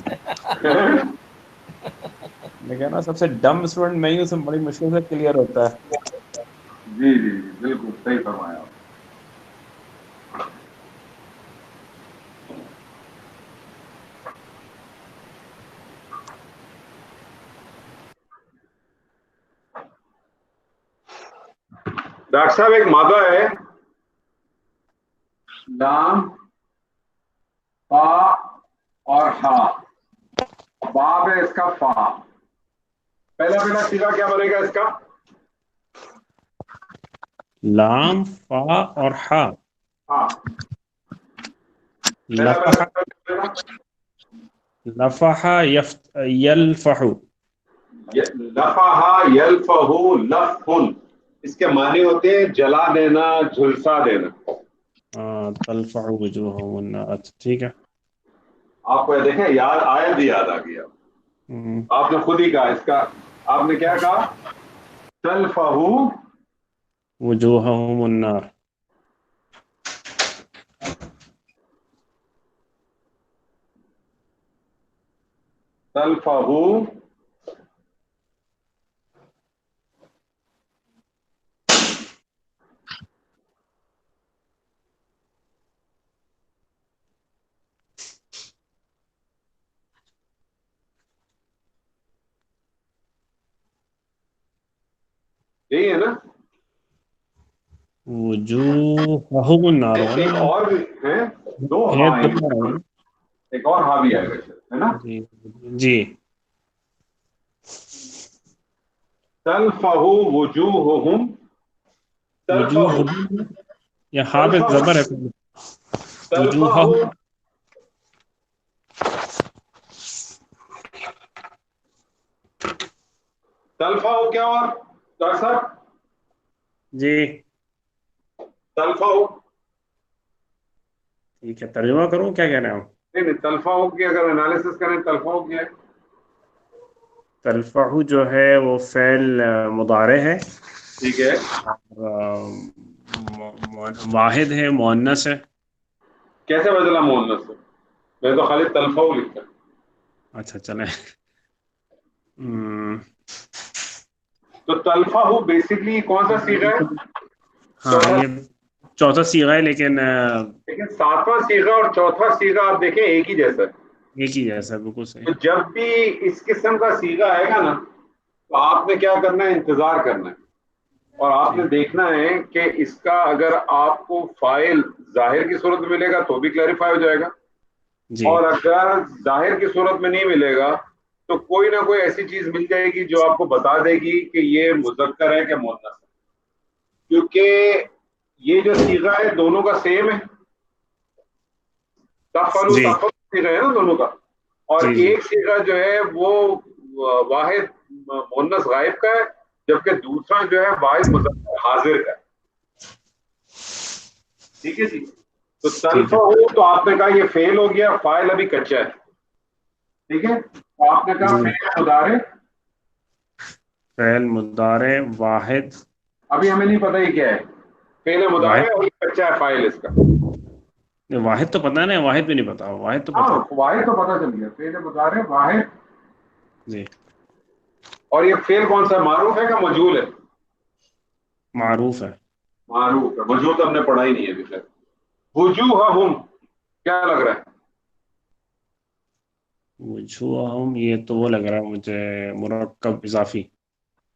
میں کہہ رہا سب سے ڈم اسٹوڈنٹ میں ہی ہوں، بڑی مشکل سے کلیئر ہوتا ہے. جی جی جی بالکل صحیح فرمایا آپ. ڈاکٹر صاحب ایک مادہ ہے لام فا اور ہا، باب ہے اس کا فا. پہلا سیدھا کیا بنے گا اس کا؟ لام فا اور ہا. ہاں لفح لفح یلفح. لفح یلفح لفح، اس کے معنی ہوتے ہیں جلا دینا، جھلسا دینا. تلفح وجوہہم النار. ٹھیک ہے. آپ کو دیکھیں یاد آیت بھی یاد آ گیا. آپ نے خود ہی کہا اس کا، آپ نے کیا کہا؟ تلفح وجوہہم النار. تلفح یہی ہے نا. وجوہہم النار ہوگا ایک نا. اور بھی ہے, دو ہے ہاں دو ہیں. ایک اور ہاں بھی آئے گا ہے نا. جی جی. تلفہ وجوہہم, تلفہ وجوہہم یا ہاں پہ زبر ہے. تلفہ وجوہہم تلفہ کیا ہوا ڈاکٹر صاحب؟ جی تلفہ ٹھیک ہے, ترجمہ کروں کیا کہہ رہے ہیں آپ؟ نہیں تلفہ کی اگر انالیسس کریں تلفہ کیا ہے؟ تلفہ جو ہے وہ فعل مضارع ہے, ٹھیک ہے, واحد ہے, مؤنث ہے. کیسے بدلا مؤنث سے؟ میں تو خالی تلفہ لکھتا. اچھا چلیں. تو تلفہ بیسکلی کون سا صیغہ ہے؟ ہاں یہ چوتھا صیغہ ہے, لیکن لیکن ساتواں صیغہ اور چوتھا صیغہ آپ دیکھیں ایک ہی جیسا ہے. ایک ہی جیسا, بالکل صحیح. تو جب بھی اس قسم کا صیغہ آئے گا نا تو آپ نے کیا کرنا ہے, انتظار کرنا ہے, اور آپ نے دیکھنا ہے کہ اس کا اگر آپ کو فاعل ظاہر کی صورت میں ملے گا تو بھی کلیریفائی ہو جائے گا, جی اور اگر ظاہر کی صورت میں نہیں ملے گا تو کوئی نہ کوئی ایسی چیز مل جائے گی جو آپ کو بتا دے گی کہ یہ مذکر ہے کہ مؤنث ہے, کیونکہ یہ جو صیغہ ہے دونوں کا سیم ہے, تفعلوا جی تفعلوا صیغہ ہے نا دونوں کا, اور جی جی ایک صیغہ جو ہے وہ واحد مؤنث غائب کا ہے, جبکہ دوسرا جو ہے واحد مذکر حاضر کا ہے. ٹھیک ہے جی. تو ٹھیک تلفہ ہے. ہو تو آپ نے کہا یہ فعل ہو گیا, فاعل ابھی کچا ہے. ٹھیک ہے, تو آپ نے کہا جی فعل مضارع, فعل مضارع واحد, ابھی ہمیں نہیں پتہ یہ کیا ہے, فعل مضارع واحد اور یہ کچا ہے فاعل اس کا. واحد تو پتہ نہیں, واحد بھی نہیں پتا, واحد تو ہاں پتا. واحد تو پتہ چل گیا, فعل مضارع واحد. جی اور یہ فعل کون سا, معروف ہے کہ مجہول ہے؟ معروف ہے. معروف ہے, مجہول تو ہم نے پڑھا ہی نہیں ہے ابھی تک. وجوہہم کیا لگ رہا ہے؟ وجوہہم یہ تو وہ لگ رہا ہے مجھے مرکب اضافی.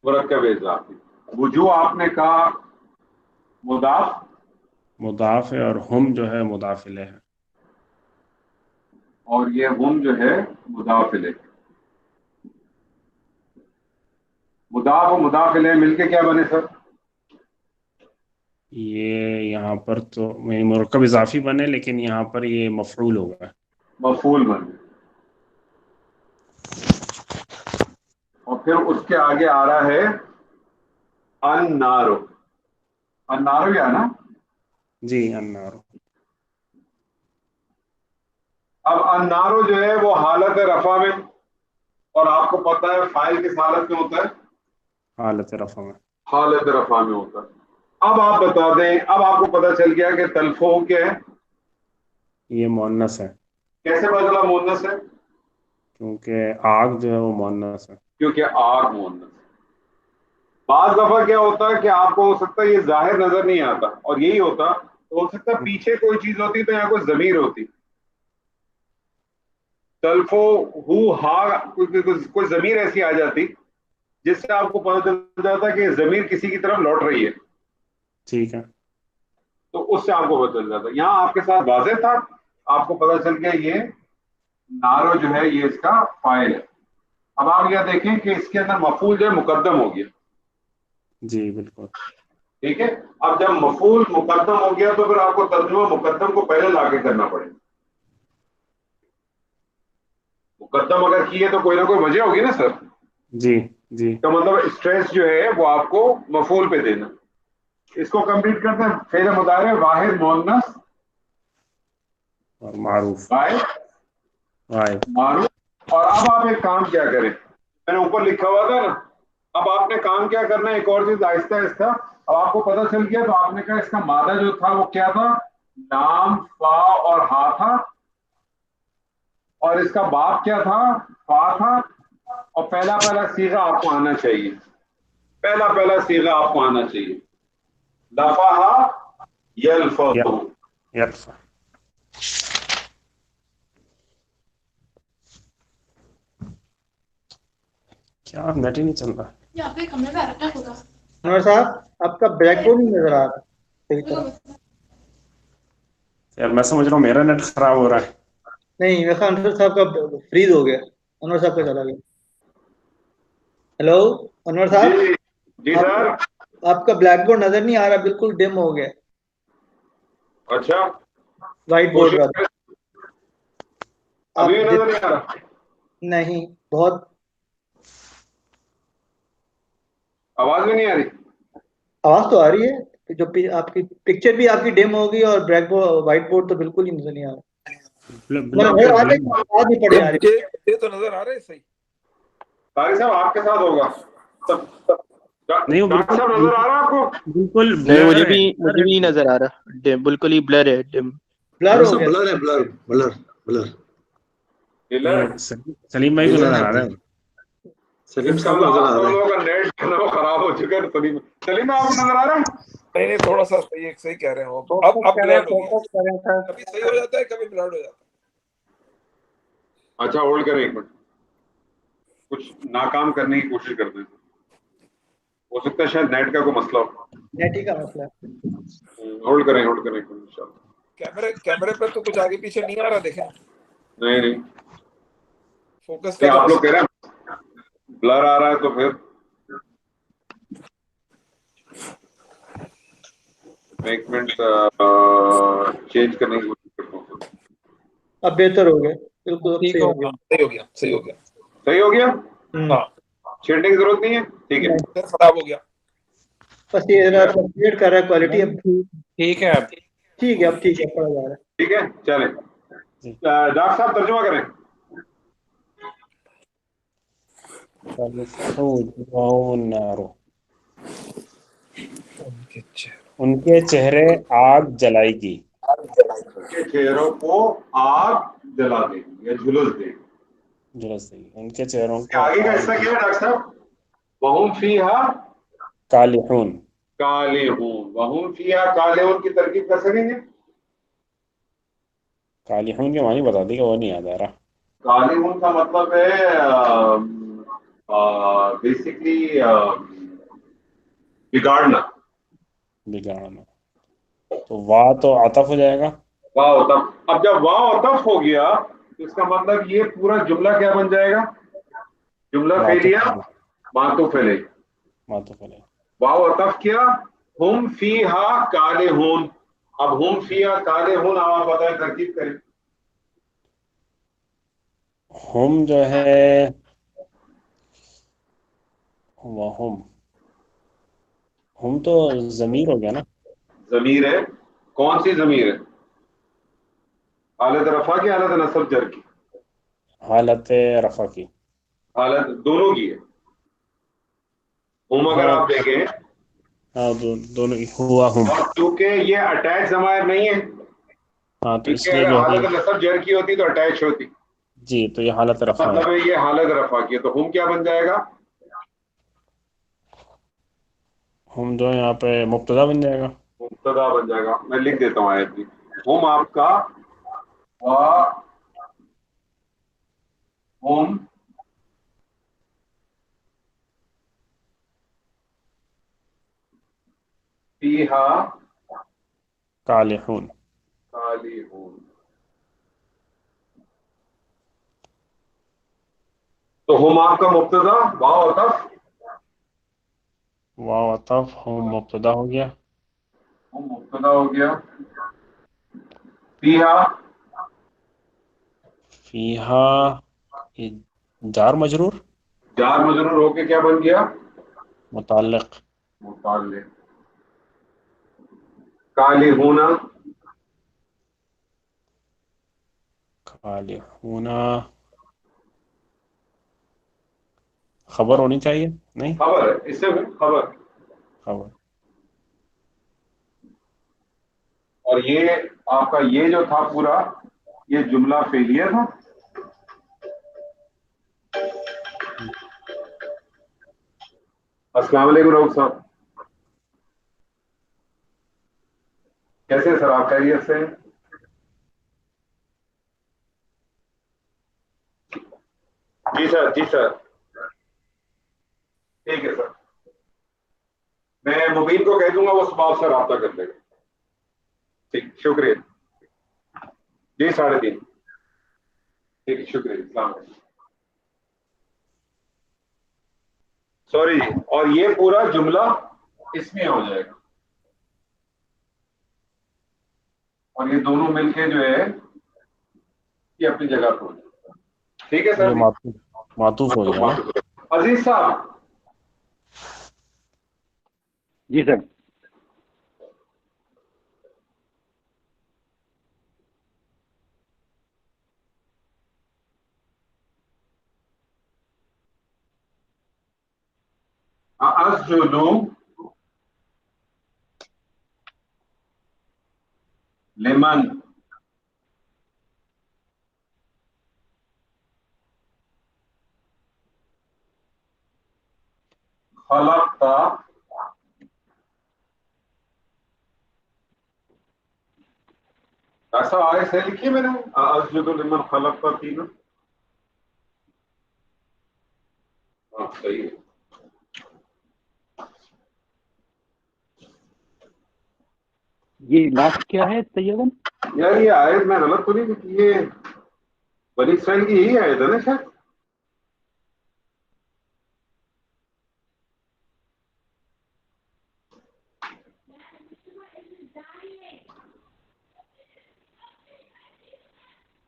مرکب اضافی. وجوہ آپ نے کہا مضاف, مضاف ہے, اور ہم جو ہے مضاف الیہ ہے. اور یہ ہم جو ہے مضاف الیہ. مضاف و مضاف الیہ مل کے کیا بنے سر؟ یہ یہاں پر تو مرکب اضافی بنے, لیکن یہاں پر یہ مفعول ہوگا. مفعول بنے, اور پھر اس کے آگے آ رہا ہے النار. النار کیا ہے نا. جی النار. اب النار جو ہے وہ حالت رفع میں, اور آپ کو پتہ ہے فاعل کس حالت میں ہوتا ہے؟ حالت رفع میں. حالت رفع میں ہوتا ہے. اب آپ بتا دیں, اب آپ کو پتہ چل گیا کہ تلفہ کیا ہے, یہ مؤنث ہے, کیسے بدلا مؤنث ہے؟ کیونکہ آگ جو ہے وہ مؤنث ہے. کیونکہ آگ مؤنث. بعض دفعہ کیا ہوتا ہے کہ آپ کو ہو سکتا ہے یہ ظاہر نظر نہیں آتا, اور یہی ہوتا تو ہو سکتا ہے پیچھے کوئی چیز ہوتی تو یہاں کوئی ضمیر ہوتی. تلفو ہو ہا کوئی ضمیر ایسی آ جاتی جس سے آپ کو پتہ چل جاتا کہ ضمیر کسی کی طرف لوٹ رہی ہے, ٹھیک ہے. تو اس سے آپ کو پتہ چل جاتا. یہاں آپ کے ساتھ واضح تھا, آپ کو پتہ چل گیا یہ نارو جو ہے یہ اس کا فاعل ہے. اب آپ یہ دیکھیں کہ اس کے اندر مفعول جو ہے مقدم ہو گیا. جی بالکل. ٹھیک ہے, اب جب مفعول مقدم ہو گیا تو پھر آپ کو ترجمہ مقدم کو پہلے لا کے کرنا پڑے گا. مقدم اگر کیے تو کوئی نہ کوئی وجہ ہوگی نا سر, جی جی کا مطلب اسٹریس جو ہے وہ آپ کو مفعول پہ دینا. اس کو کمپلیٹ کرتے ہیں, فعل مضارع واحد مؤنث اور معروف. غائب معروف. اور اب آپ ایک کام کیا کریں, میں نے اوپر لکھا ہوا تھا نا, اب آپ نے کام کیا کرنا ہے, ایک اور چیز آہستہ آہستہ. اب آپ کو پتہ چل گیا تو آپ نے کہا اس کا مادہ جو تھا وہ کیا تھا, لام فا اور ہا تھا, اور اس کا باب کیا تھا, فا تھا, اور پہلا صیغہ آپ کو آنا چاہیے, پہلا صیغہ آپ کو آنا چاہیے, لفظ یلفظ. یرفع. کیا نیٹ ہی نہیں چل رہا. یہ آپ کے کمرے میں رکھا ہوگا. انور صاحب آپ کا بلیک بورڈ نہیں نظر آ رہا صحیح طرح. یار میں سمجھ رہا ہوں میرا نیٹ خراب ہو رہا ہے. نہیں میرا خیال انور صاحب کا فریز ہو گیا. انور صاحب کا چلا گیا. ہیلو انور جی صاحب جی آپ سر. آپ کا بلیک بورڈ نظر نہیں آ رہا, بالکل ڈم ہو گیا اچھا وائٹ بورڈ کوشش کا. کریں. آپ ابھی بھی نظر نہیں آ رہا؟ نہیں بہت آواز بھی نہیں آ رہی؟ آواز تو آ رہی ہے, جو آپ کی پکچر بھی آپ کی ڈم ہوگی اور بلیک بورڈ وائٹ بورڈ تو بالکل ہی نظر نہیں آ رہا. نظر آ رہا ہے, آواز نہیں پڑ جا رہی. یہ تو نظر آ رہے ہیں صحیح. طارق صاحب آپ کے ساتھ ہوگا. نہیں وہ ڈاکٹر صاحب نظر آ رہا ہے آپ کو؟ بالکل نہیں, بلر ہے. مجھے بھی نہیں نظر آ رہا, بالکل ہی بلر ہے, ڈم. بلر ہو گیا. بلر ہے, بلر بلر بلر. ڈیلر سلیم بھائی کو ڈیلر نظر ہے آ رہا بلر. ہے. سلیم اس کا صاحب کو نظر آپ آ رہا لوگوں ہے. کا نیٹ جو خراب ہو چکا ہے. سلیم آپ کو نظر آ رہا ہے؟ نہیں نہیں, تھوڑا سا صحیح کہہ رہے ہیں وہ. اب بلرڈ ہو گیا, کبھی صحیح ہو جاتا ہے کبھی بلرڈ ہو جاتا ہے. اچھا ہولڈ کریں ایک منٹ, کچھ ناکام کرنے کی کوشش کرتے ہیں. ہو سکتا ہے شاید نیٹ کا کوئی مسئلہ ہو. نیٹ ہی کا مسئلہ ہے. ہولڈ کریں ایک منٹ انشاءاللہ. کیمرے پہ تو کچھ آگے پیچھے نہیں آ رہا, دیکھیں نہیں نہیں فوکس کا نہیں, جو آپ لوگ کہہ رہے ہیں بلر آ رہا ہے تو پھر میں ایک منٹ چینج کرنے کی کوشش کرتا ہوں. اب بہتر ہو گیا, بالکل اب صحیح ہو گیا. صحیح ہو گیا, صحیح ہو گیا. صحیح ہو گیا؟ ہاں چھیڑنے کی ضرورت نہیں ہے, ٹھیک ہے. پھر خراب ہو گیا. بس یہ فلکچویٹ کر رہا ہے کوالٹی. اب ٹھیک ہے اب. ٹھیک ہے, اب ٹھیک ہے, پڑا جا رہا ہے. ٹھیک ہے چلیں. ڈاکٹر صاحب ترجمہ کریں. ان کے چہرے آگ جلائی گی. ان کے چہروں کو آگ جلا دے گی یا جھلس دے گی. درست ہے, ان کے چہروں اس کے کو آگے کا حصہ کیا ہے ڈاکٹر صاحب؟ وَهُمْ فِيهَا کالحون. کالحون. وَهُمْ فِيهَا کالحون کی ترکیب کر سکیں گے؟ کالحون کے معنی بتا دی کہ وہ نہیں یاد آ رہا. کالحون کا مطلب ہے بیسکلی بگاڑنا. بگاڑنا. تو وا تو عطف ہو جائے گا. واو عطف. اب جب واو عطف ہو گیا تو اس کا مطلب یہ پورا جملہ کیا بن جائے گا؟ جملہ فعلیہ معطوف علیہ. معطوف علیہ. واو عطف کیا, ہم فیہا کالحون. اب ہم فیہا کالحون, اب آپ بتائیں ترکیب کریں. ہم جو ہے ہم تو ضمیر ہو گیا نا. ضمیر ہے. کون سی ضمیر ہے؟ حالت رفع کی حالت نصب جر کی؟ حالت رفع کی. حالت دونوں کی ہے. ہم اگر ہاں آپ دیکھیں, ہاں دونوں ہوا ہم. اور چونکہ یہ اٹیچ ضمائر نہیں ہے, ہاں تو اس کیونکہ لیے اگر جو ہے حالت نصب جر کی ہوتی تو اٹیچ ہوتی. جی تو یہ حالت رفع ہے. مطلب ہے یہ حالت رفع کی ہے, تو ہم کیا بن جائے گا؟ ہم جو ہے یہاں پہ مبتدا بن جائے گا. مبتدا بن جائے گا. میں لکھ دیتا ہوں آیت کی. ہم آپ کا ہم فیہا کالحون. کالحون. تو ہم آپ کا مبتدا, واو عطف, واو عطف ہم مبتدا ہو گیا. ہم مبتدا ہو گیا. فیہا فیہا یہ جار مجرور. جار مجرور ہو کے کیا بن گیا؟ متعلق. متعلق. کالحون کالحون خبر ہونی چاہیے. نہیں خبر ہے, اس سے خبر. خبر. اور یہ آپ کا یہ جو تھا پورا, یہ جملہ فعلیہ تھا. السلام علیکم رؤف صاحب, کیسے سر آپ خیریت سے؟ جی سر, جی سر, ٹھیک ہے سر. میں مبین کو کہہ دوں گا، وہ صبح آپ سے رابطہ کر لے گا. ٹھیک، شکریہ جی. 3:30. ٹھیک، شکریہ. السلام علیکم. سوری جی. اور یہ پورا جملہ اس میں ہو جائے گا، اور یہ دونوں مل کے جو ہے یہ اپنی جگہ پہ ہو جائے گا. ٹھیک ہے سر. یہ معطوف ہو گیا نا. عزیز صاحب، جی سر. اسجد لمن خلقت ایسا آئے سے لکھی میں نے اسجد لمن خلقت 3. ہاں صحیح ہے. یہ لاسٹ کیا ہے سیدن؟ یار یہ آیت میں غلط تو نہیں لکھی؟ یہ بنی اسرائیل کی یہی آیت ہے نا شاید.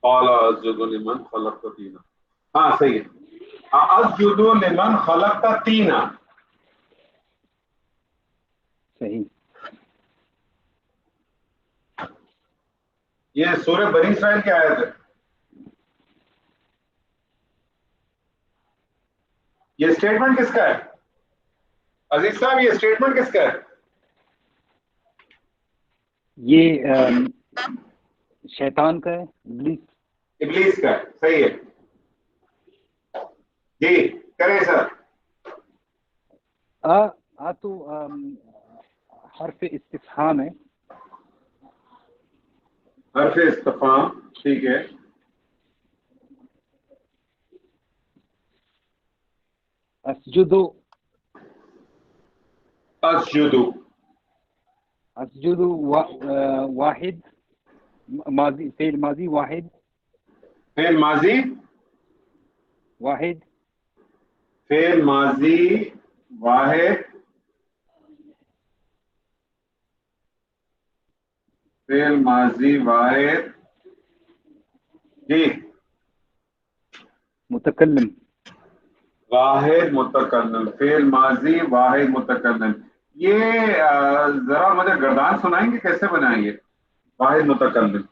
قال اسجد لمن خلقت 3. ہاں صحیح ہے. اسجد لمن خلقت 3. صحیح. یہ سورہ بنی اسرائیل کی آیت ہے. یہ اسٹیٹمنٹ کس کا ہے عزیز صاحب؟ یہ اسٹیٹمنٹ کس کا ہے؟ یہ شیطان کا ہے، ابلیس. ابلیس کا ہے. صحیح ہے جی. کریں سر. تو حرف استفہام ہے. حرف استفہام. ٹھیک ہے. اسجد اسجد واحد، ماضی، فعل ماضی واحد. فعل ماضی واحد. فعل ماضی واحد. فعل ماضی واحد. جی. متکلم. واحد متکلم. فعل ماضی واحد متکلم. یہ ذرا مجھے گردان سنائیں گے کیسے بنائیں گے واحد متکلم؟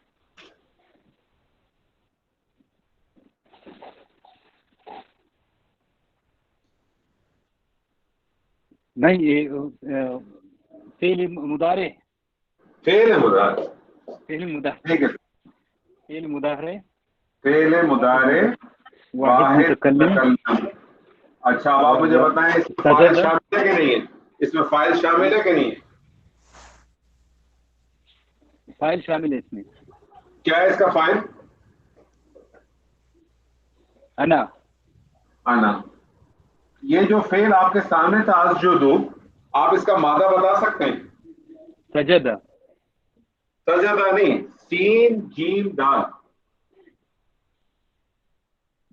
نہیں، یہ فعل مضارع. فعل مضارع. فعل مضارع. ٹھیک ہے. فعل مضارع. فعل مضارع واحد متکلم. اچھا اب آپ مجھے بتائیں اس میں فاعل شامل ہے کہ نہیں ہے؟ اس میں فاعل شامل ہے کہ نہیں ہے؟ فاعل شامل ہے اس میں. کیا ہے اس کا فاعل؟ انا. انا. یہ جو فعل آپ کے سامنے تھا اسجدو، آپ اس کا مادہ بتا سکتے ہیں؟ سجدہ. سجدہ نہیں، سین جیم دال.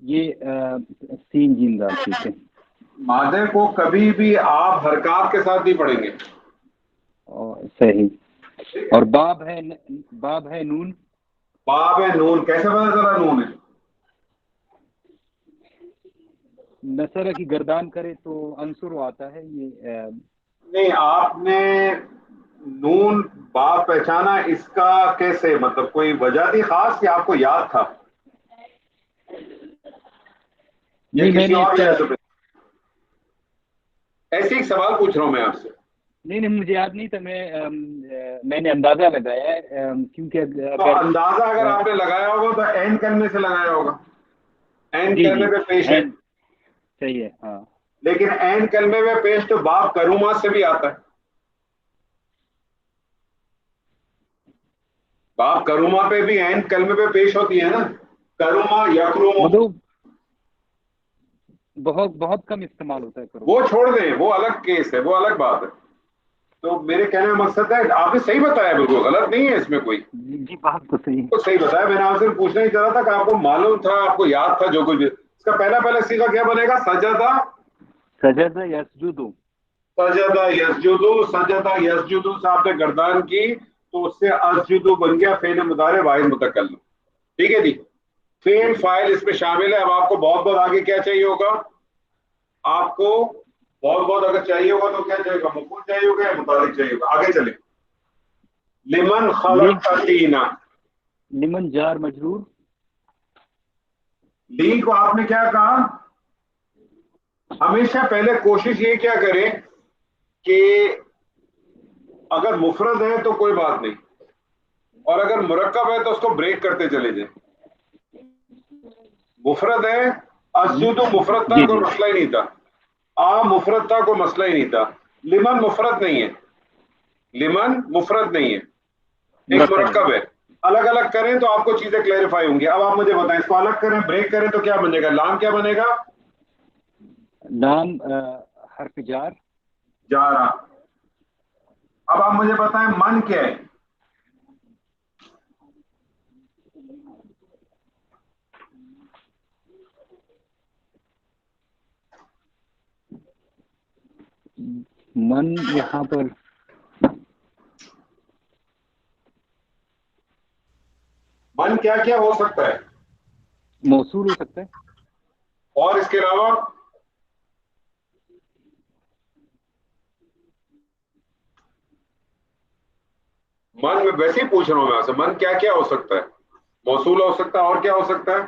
یہ سین جیم دال. ٹھیک ہے. مادے کو کبھی بھی آپ حرکات کے ساتھ نہیں پڑھیں گے. صحیح. اور باب ہے نون. باب ہے نون. کیسے پتا چلا نون ہے؟ نصرہ کی گردان کرے تو عنصر آتا ہے. یہ نہیں، آپ نے نون باب پہچانا اس کا کیسے؟ مطلب کوئی وجہ تھی خاص یا آپ کو یاد تھا؟ نہیں، میں نے ایسے ایک سوال پوچھ رہا ہوں میں آپ سے. نہیں مجھے یاد نہیں تھا. میں نے اندازہ لگایا ہے کیونکہ تو اندازہ اگر آپ نے لگایا ہوگا تو اینڈ کلمے سے لگایا ہوگا. اینڈ کلمے پہ پیش ہے. صحیح ہے. ہاں. لیکن اینڈ کلمے میں پیش تو باب کروما سے بھی آتا ہے. باب کروما پہ بھی اینڈ کلمے پہ پیش ہوتی ہے نا. کروما یکروما. بہت کم استعمال ہوتا ہے. وہ چھوڑ دیں، وہ الگ کیس ہے، وہ الگ بات ہے. تو میرے کہنے کا مقصد ہے آپ نے صحیح بتایا، بالکل غلط نہیں ہے اس میں کوئی، جی بات تو صحیح تو صحیح بتایا. میں نے آپ سے پوچھنا ہی چاہ رہا تھا کہ آپ کو معلوم تھا، آپ کو یاد تھا جو کچھ. اس کا پہلا صیغہ کیا بنے گا؟ سجدہ سجدہ یسجدو. سجدہ یسجدو. سجدہ یسجدو سے آپ نے گردان کی تو اس سے اسجدو بن گیا فعل مضارع واحد متکلم. ٹھیک ہے جی. فعل فاعل اس میں شامل ہے. اب آپ کو بہت بہت آگے کیا چاہیے ہوگا؟ آپ کو بہت بہت اگر چاہیے ہوگا تو کیا چاہیے ہوگا؟ مفعول چاہیے ہوگا یا متعلق چاہیے ہوگا؟ آگے چلیں. لمن خلق تینا. لمن جار مجرور. لی کو آپ نے کیا کہا؟ ہمیشہ پہلے کوشش یہ کیا کریں کہ اگر مفرد ہے تو کوئی بات نہیں، اور اگر مرکب ہے تو اس کو بریک کرتے چلے جائیں. مفرد ہے اسجد مفرد تھا، جی کوئی جی مسئلہ ہی نہیں تھا. مفرد تھا، کوئی مسئلہ ہی نہیں تھا. لمن مفرد نہیں ہے، لمن مفرد نہیں ہے، ایک مرکب ہے. الگ الگ کریں تو آپ کو چیزیں کلیریفائی ہوں گی. اب آپ مجھے بتائیں، اس کو الگ کریں بریک کریں تو کیا بنے گا؟ لام کیا بنے گا؟ نام حرف جار. جارا. اب آپ مجھے بتائیں من کیا ہے؟ من یہاں پر من کیا کیا ہو سکتا ہے؟ موصول ہو سکتا ہے. اور اس کے علاوہ من میں ویسے ہی پوچھ رہا ہوں میں آپ سے، من کیا کیا ہو سکتا ہے؟ موصول ہو سکتا ہے، اور کیا ہو سکتا ہے؟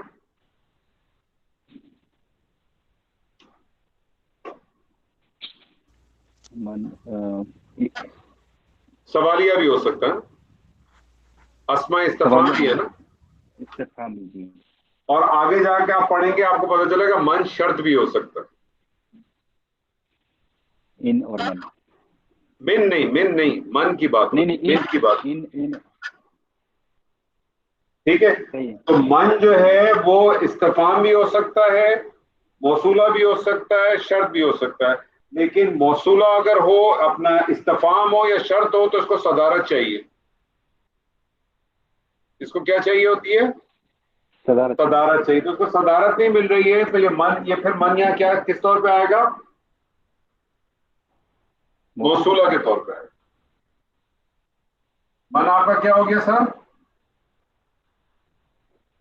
من سوالیہ بھی ہو سکتا ہے، اسماء استفہام بھی ہے نا. استفہام جی. اور آگے جا کے آپ پڑھیں گے آپ کو پتا چلے گا من شرط بھی ہو سکتا ہے. ان اور من. من نہیں من کی بات نہیں ہوتی نہیں من کی بات. ان ٹھیک ہے. صحیح ہے. تو من جو ہے وہ استفہام بھی ہو سکتا ہے، موصولہ بھی ہو سکتا ہے، شرط بھی ہو سکتا ہے. لیکن موصولہ اگر ہو، اپنا استفہام ہو یا شرط ہو، تو اس کو صدارت چاہیے. اس کو کیا چاہیے ہوتی ہے؟ صدارت چاہیے. تو اس کو صدارت نہیں مل رہی ہے تو یہ پھر من یا کیا کس طور پہ آئے گا؟ موصولہ کے طور پہ آئے گا. من آپ کا کیا ہو گیا سر؟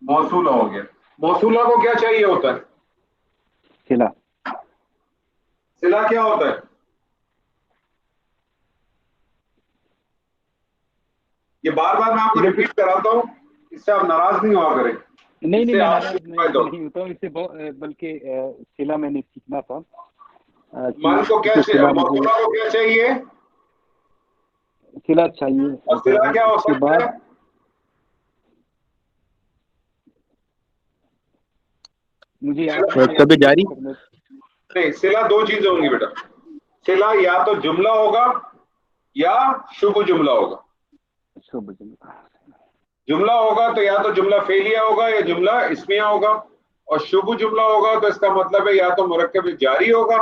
موصولہ ہو گیا. موصولہ کو کیا چاہیے ہوتا ہے؟ صلہ. صلہ کیا ہوتا ہے؟ یہ بار بار میں آپ کو ریپیٹ کراتا ہوں، اس سے آپ ناراض نہیں ہوا کریں. نہیں اس نہیں سے میں آپ ناراض کو فائدہ ہوتا نہیں ہوتا ہوں اس سے، بلکہ صلہ میں نے سیکھنا تھا. ہے. من کو کیا چاہیے؟ موصولہ کو کیا چاہیے؟ صلہ چاہیے. اور صلہ کیا ہو اس کے سکتا بعد ہے؟ مجھے یاد مرکب جاری. نہیں، صلہ دو چیزیں ہوں گی بیٹا. صلہ یا تو جملہ ہوگا یا شبہ جملہ ہوگا. جملہ ہوگا تو یا تو جملہ فعلیہ ہوگا یا جملہ اسمیہ ہوگا، اور شبہ جملہ ہوگا تو اس کا مطلب ہے یا تو مرکب جاری ہوگا،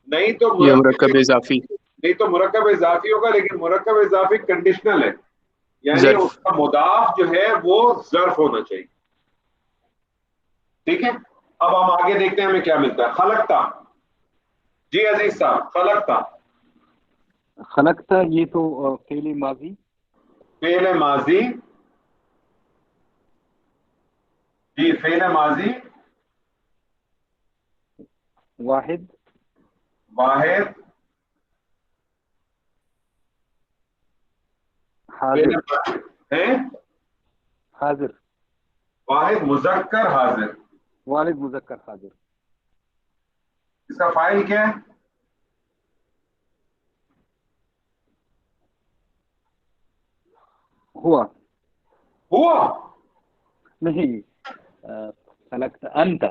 نہیں تو یہ مرکب اضافی. مرکب اضافی ہوگا. لیکن مرکب اضافی کنڈیشنل ہے، یعنی ظرف. اس کا مضاف جو ہے وہ ظرف ہونا چاہیے. ٹھیک ہے. اب ہم آگے دیکھتے ہیں ہمیں کیا ملتا ہے. خلقتا. جی عزیز صاحب، خلقتا. خلقتا یہ تو فعل ماضی. فعل ماضی. جی فعل ماضی. واحد. واحد. حاضر. ہیں حاضر. واحد مذکر حاضر. والد مذکر حاضر. اس کا فاعل کیا ہے؟ ہوا ہوا نہیں. خلقتا انت.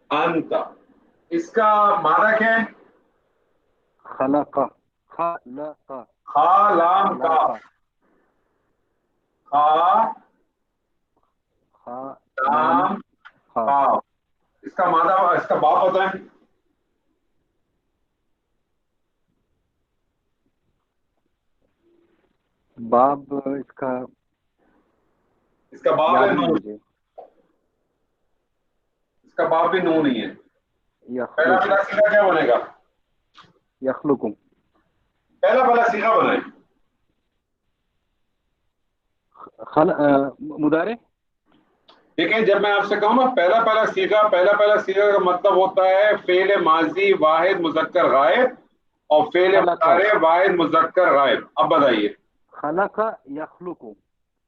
انت. اس کا معنی کیا ہے؟ خلق. خلق. خا لام کا. خا لام کا. اس کا معنی، اس کا باب بتائیں. باب اس کا باب یاد ہے نہیں نون، مجھے. اس کا باب بھی نون ہی ہے. پہلا یخلق سیغہ کیا بنے گا؟ یخلقم. پہلا سیغہ بنائیں. مضارع. دیکھیں جب میں آپ سے کہوں نا پہلا سیغہ کا مطلب ہوتا ہے فعل ماضی واحد مذکر غائب اور فعل مضارع واحد مذکر غائب. اب بتائیے. خلق یخلق.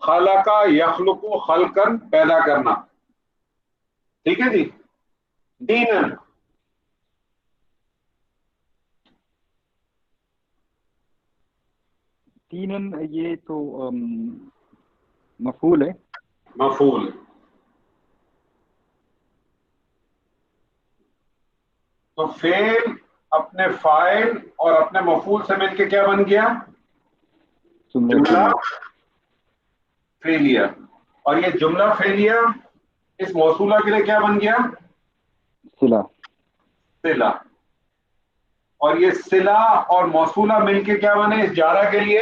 خلق یخلق خلقن پیدا کرنا. ٹھیک ہے جی. دینن تینن یہ تو مفعول ہے. مفعول. تو فعل اپنے فاعل اور اپنے مفعول سے مل کے کیا بن گیا؟ جملہ فعلیہ. اور یہ جملہ فعلیہ اس موصولہ کے لیے کیا بن گیا؟ صلہ. صلہ. اور یہ صلہ اور موصولہ مل کے کیا بنے اس جارہ کے لیے؟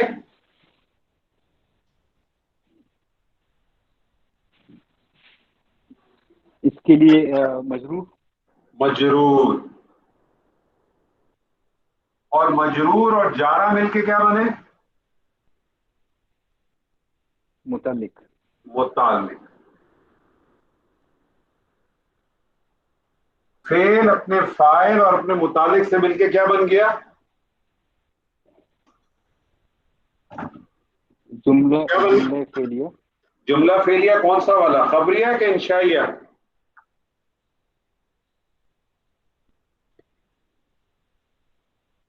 اس کے لیے مجرور. مجرور. اور مجرور اور جارہ مل کے کیا بنے؟ متعلق. متعلق. فعل اپنے فاعل اور اپنے متعلق سے مل کے کیا بن گیا؟ جملہ فعلیہ. جملہ فعلیہ کون سا والا؟ خبریہ کہ انشائیہ؟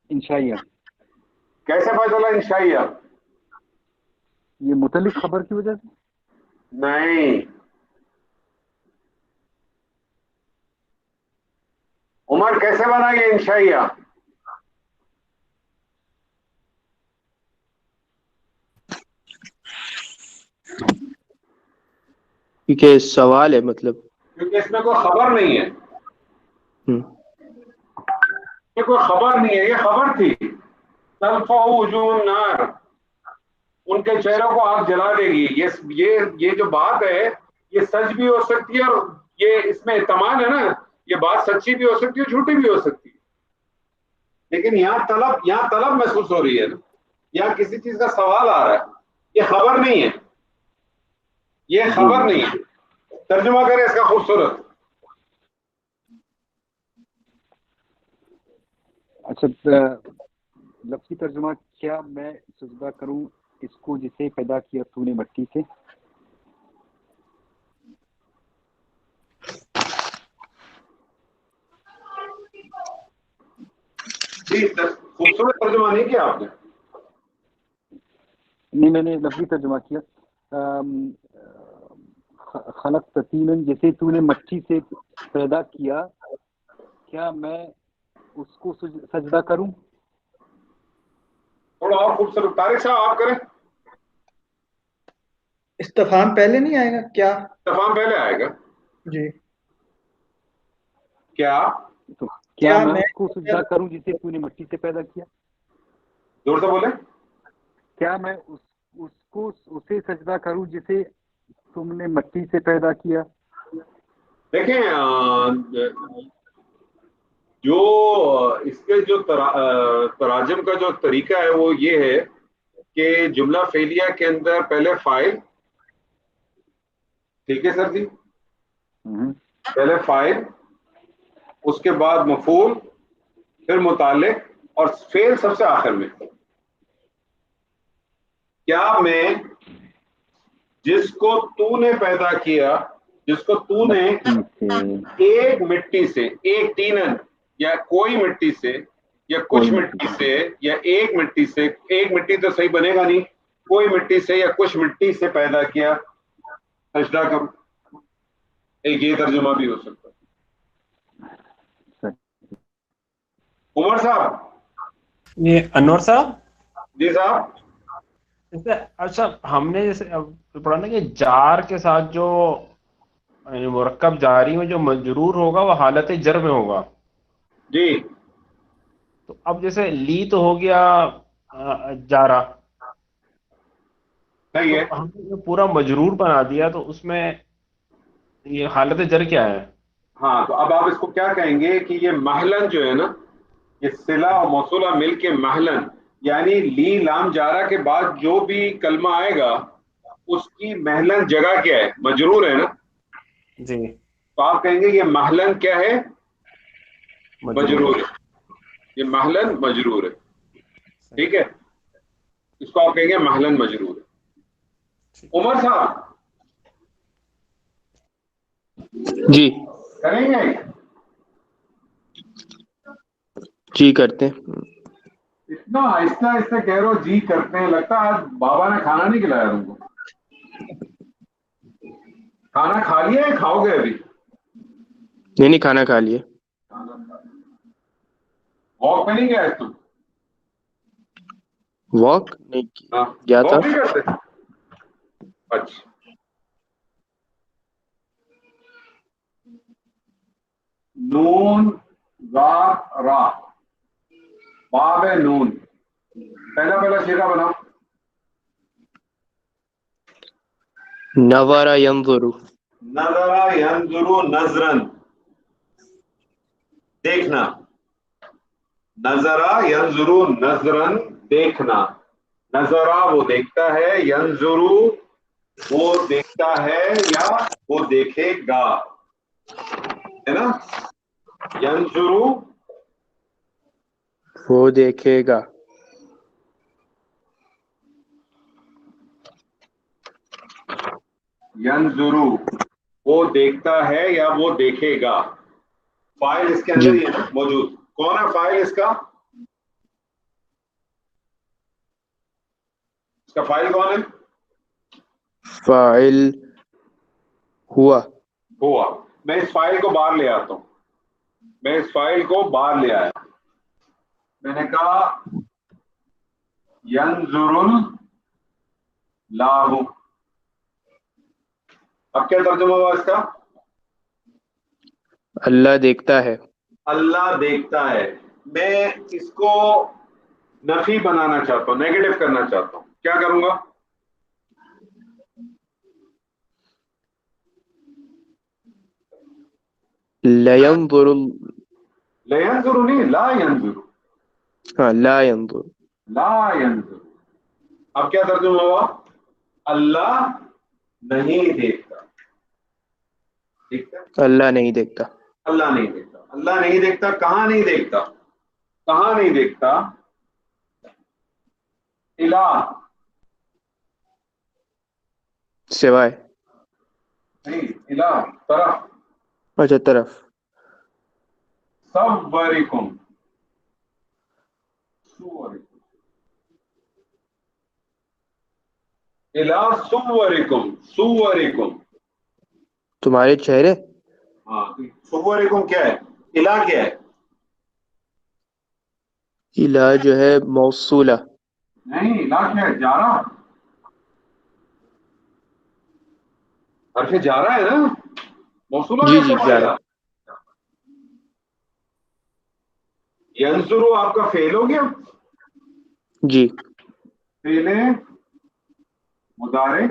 انشائیہ. کیسے پتہ چلا انشائیہ؟ یہ متعلق خبر کی وجہ سے. نہیں. عمر کیسے بنا یہ انشائیہ؟ کیونکہ سوال ہے مطلب. کیونکہ اس میں کوئی خبر نہیں ہے. یہ کوئی خبر نہیں ہے، یہ خبر تھی. تلفع وجوہ النار، ان کے چہروں کو آگ جلا دے گی. یہ جو بات ہے یہ سچ بھی ہو سکتی ہے اور یہ اس میں احتمال ہے نا، یہ بات سچی بھی ہو سکتی ہے جھوٹی بھی ہو سکتی ہے. لیکن یہاں طلب محسوس ہو رہی ہے نا، یہاں کسی چیز کا سوال آ رہا ہے. یہ خبر نہیں ہے، یہ خبر نہیں ہے. ترجمہ کریں اس کا خوبصورت. اچھا لفظی ترجمہ. کیا میں سجدہ کروں اس کو جسے پیدا کیا تو نے مٹی سے. جی خوبصورت ترجمہ نہیں کیا آپ نے. نہیں میں نے لفظی ترجمہ کیا. خلق تطینن جیسے تو نے مٹی سے پیدا کیا، کیا میں اس کو سجدہ کروں. تھوڑا اور خوبصورت. طارق صاحب آپ کریں. استفہام پہلے نہیں آئے گا کیا؟ استفہام پہلے آئے گا. جی. کیا تو کیا میں اس کو سجدہ کروں جسے تو نے مٹی سے پیدا کیا. زور سے بولیں. کیا میں اسے سجدہ کروں جسے تم نے مٹی سے پیدا کیا. دیکھیں جو اس کے جو تراجم کا جو طریقہ ہے وہ یہ ہے کہ جملہ فعلیہ کے اندر پہلے فاعل. ٹھیک ہے سر جی. پہلے فاعل، اس کے بعد مفعول، پھر متعلق اور فعل سب سے آخر میں. کیا میں جس کو تو نے پیدا کیا، جس کو تو نے ایک مٹی سے، ایک تینن یا کوئی مٹی سے یا کچھ مٹی سے یا ایک مٹی سے، ایک مٹی تو صحیح بنے گا نہیں، کوئی مٹی سے یا کچھ مٹی سے پیدا کیا سجدہ کرو. ایک یہ ترجمہ بھی ہو سکتا ہے. عمر صاحب. یہ انور صاحب. جی صاحب. اچھا ہم نے جیسے پڑھا نا کہ جار کے ساتھ جو مرکب جاری میں جو مجرور ہوگا وہ حالت جر میں ہوگا. جی. تو اب جیسے لی تو ہو گیا جارہ، صحیح تو ہے. ہم نے جو پورا مجرور بنا دیا تو اس میں یہ حالت جر کیا ہے؟ ہاں تو اب آپ اس کو کیا کہیں گے کہ یہ محلن جو ہے نا، یہ صلہ اور موصولہ مل کے محلن، یعنی لی لام جارہ کے بعد جو بھی کلمہ آئے گا اس کی محلن جگہ کیا ہے؟ مجرور ہے نا. جی تو آپ کہیں گے یہ محلن کیا ہے؟ مجرور مجرور ہے. یہ محلن مجرور ہے. ٹھیک ہے، اس کو آپ کہیں گے محلن مجرور ہے. عمر صاحب جی کریں گے؟ جی کرتے ہیں. اتنا آہستہ آہستہ کہہ رہے ہو جی کرتے ہیں، لگتا ہے آج بابا نے کھانا نہیں کھلایا تم کو. کھانا کھا لیا ہے کھاؤ گے ابھی؟ نہیں نہیں کھانا کھا لیے. واک پہ نہیں گیا تم؟ واک نہیں ہاں گیا تھا. واک نہیں کرتے؟ اچھا. نون را را باب نون، پہلا سیدھا بنا. نظر ينظر. نظر ینظر نظرن، دیکھنا. نظر ینظر نظرن، دیکھنا. نظرہ وہ دیکھتا ہے، ینظر وہ دیکھتا ہے یا وہ دیکھے گا، ہے نا. ینظر وہ دیکھے گا. ینظر وہ دیکھتا ہے یا وہ دیکھے گا. فائل اس کے جی اندر ہی ہے نا موجود. کون ہے فائل اس کا؟ اس کا فائل کون ہے؟ فاعل ہوا. ہوا. میں اس فائل کو باہر لے آتا ہوں. میں اس فائل کو باہر لے آیا. میں نے کہا ینظر اللہ. اب کیا ترجمہ ہوا اس کا؟ اللہ دیکھتا ہے. اللہ دیکھتا ہے. میں اس کو نفی بنانا چاہتا ہوں، نیگیٹو کرنا چاہتا ہوں. کیا کروں گا؟ لینظر. لا ینظر نہیں، لا ینظر. ہاں لا ينظر. لا ینظر. اب کیا ترجمہ ہوا؟ اللہ نہیں دیکھتا. ٹھیک ہے، اللہ نہیں دیکھتا. اللہ نہیں دیکھتا. اللہ نہیں دیکھتا. کہاں نہیں دیکھتا؟ کہاں نہیں دیکھتا؟ الہ سوائے. نہیں، الہ طرف. اچھا طرف. صورکم صورکم الہ صورکم صورکم. تمہارے چہرے. ہاں صورکم کیا ہے؟ الہ کیا ہے؟ الہ جو ہے موصولہ. نہیں، الہ کیا ہے؟ جارہ. حرف جارہ ہے نا، موصولہ جی کیسے جی بنے جا گا؟ رہا. ینظر آپ کا فعل ہو گیا. جی فعل مضارع،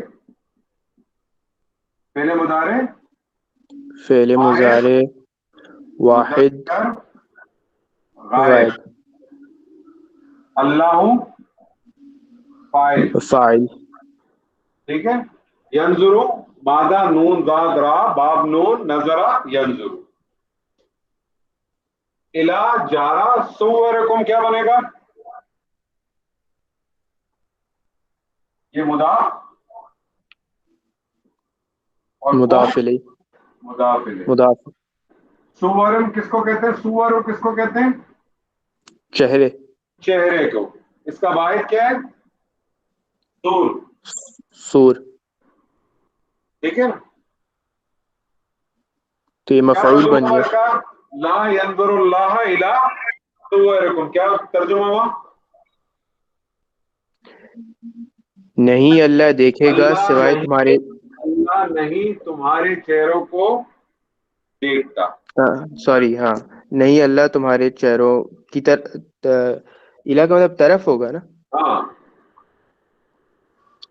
فعل مضارع فعل واحد مضارع واحد مذکر غائب. غائب. اللہ فاعل. فاعل. ٹھیک ہے. ینظر مادہ نون ضاد را باب نون نظرہ ینظر. الہ جارہ صورکم کیا بنے گا؟ یہ مضاف اور مضاف الیہ. مضاف الیہ. مضاف. سورم کس کو کہتے ہیں؟ سور کس کو کہتے ہیں؟ چہرے. چہرے کو. اس کا واحد کیا ہے؟ سور. سور. ٹھیک ہے نا. تو یہ کیا مفعول ترجمہ بن ہوا گیا. اس کا؟ لا ینظر اللہ الی صورکم. کیا ترجمہ ہوا؟ نہیں اللہ دیکھے گا اللہ سوائے نہیں، تمہارے. اللہ نہیں تمہارے چہروں کو دیکھتا. سوری ہاں. نہیں اللہ تمہارے چہروں کی الہ کا مطلب طرف ہوگا نا. ہاں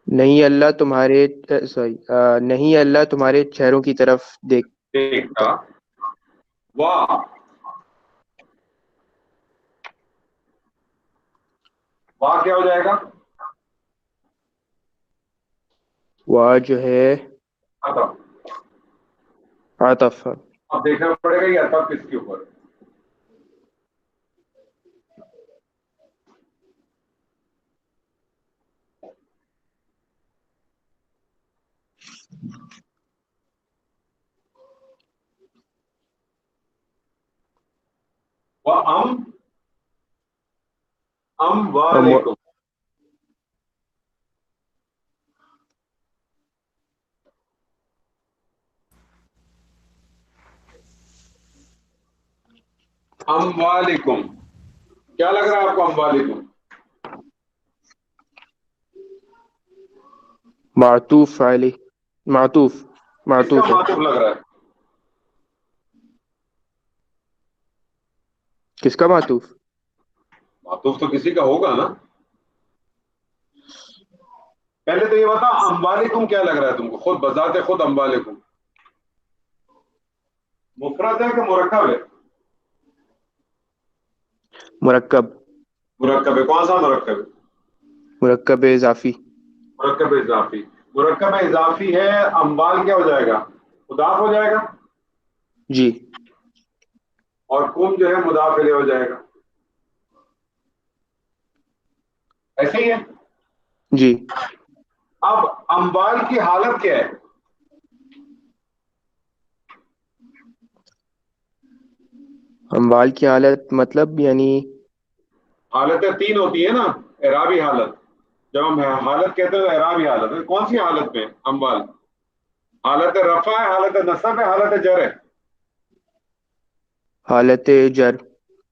نہیں اللہ تمہارے نہیں اللہ تمہارے چہروں کی طرف دیکھتا. واہ واہ کیا ہو جائے گا؟ وہ جو ہے عطف. عطف. اب دیکھنا پڑے گا یہ عطف کس کے اوپر ہے. وعلیکم. وعلیکم کیا لگ رہا ہے آپ کو؟ وعلیکم معطوف علی معطوف کس کا معطوف ہے. معطوف لگ رہا ہے؟ کس کا معطوف؟ معطوف تو کسی کا ہوگا نا. پہلے تو یہ بتا اموالکم کیا لگ رہا ہے تم کو؟ خود بذات خود اموالکم مفرد ہے کہ مرکب ہے؟ مرکب. مرکب ہے. کون سا مرکب ہے؟ مرکب اضافی. مرکب اضافی. مرکب اضافی ہے. اموال کیا ہو جائے گا؟ مضاف ہو جائے گا. جی. اور کم جو ہے مضاف الیہ ہو جائے گا. ایسے ہی ہے. جی. اب اموال کی حالت کیا ہے؟ اموال کی حالت مطلب یعنی حالتیں تین ہوتی ہیں نا. اعرابی حالت. جب ہم حالت کہتے ہیں تو اعرابی حالت ہے. کون سی حالت میں اموال؟ حالت رفع ہے، حالت نصب ہے، حالت جر ہے؟ حالت جر.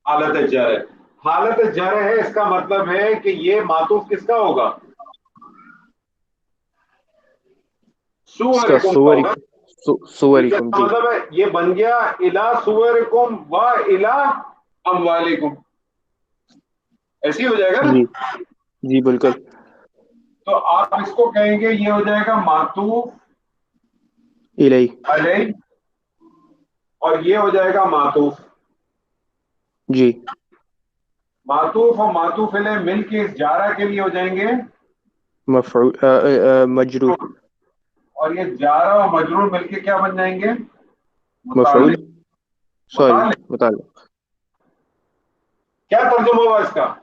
حالت جر ہے. حالت جر ہے اس کا مطلب ہے کہ یہ معطوف کس کا ہوگا؟ اس کا سورکم کا ہوگا. اس سورکم. کا جی. مطلب ہے یہ بن گیا الا سورکم و الا اموالکم. ایسے ہی ہو جائے گا نا. جی. جی بالکل. تو آپ اس کو کہیں گے یہ ہو جائے گا معطوف الیہ. علیہ اور یہ ہو جائے گا معطوف. جی. معطوف اور معطوف علیہ مل کے اس جارہ کے لیے ہو جائیں گے مفعول مجرور. اور یہ جارہ اور مجرور مل کے کیا بن جائیں گے؟ مفعول. متعلق. سوری متعلق. متعلق. کیا ترجمہ ہوا اس کا؟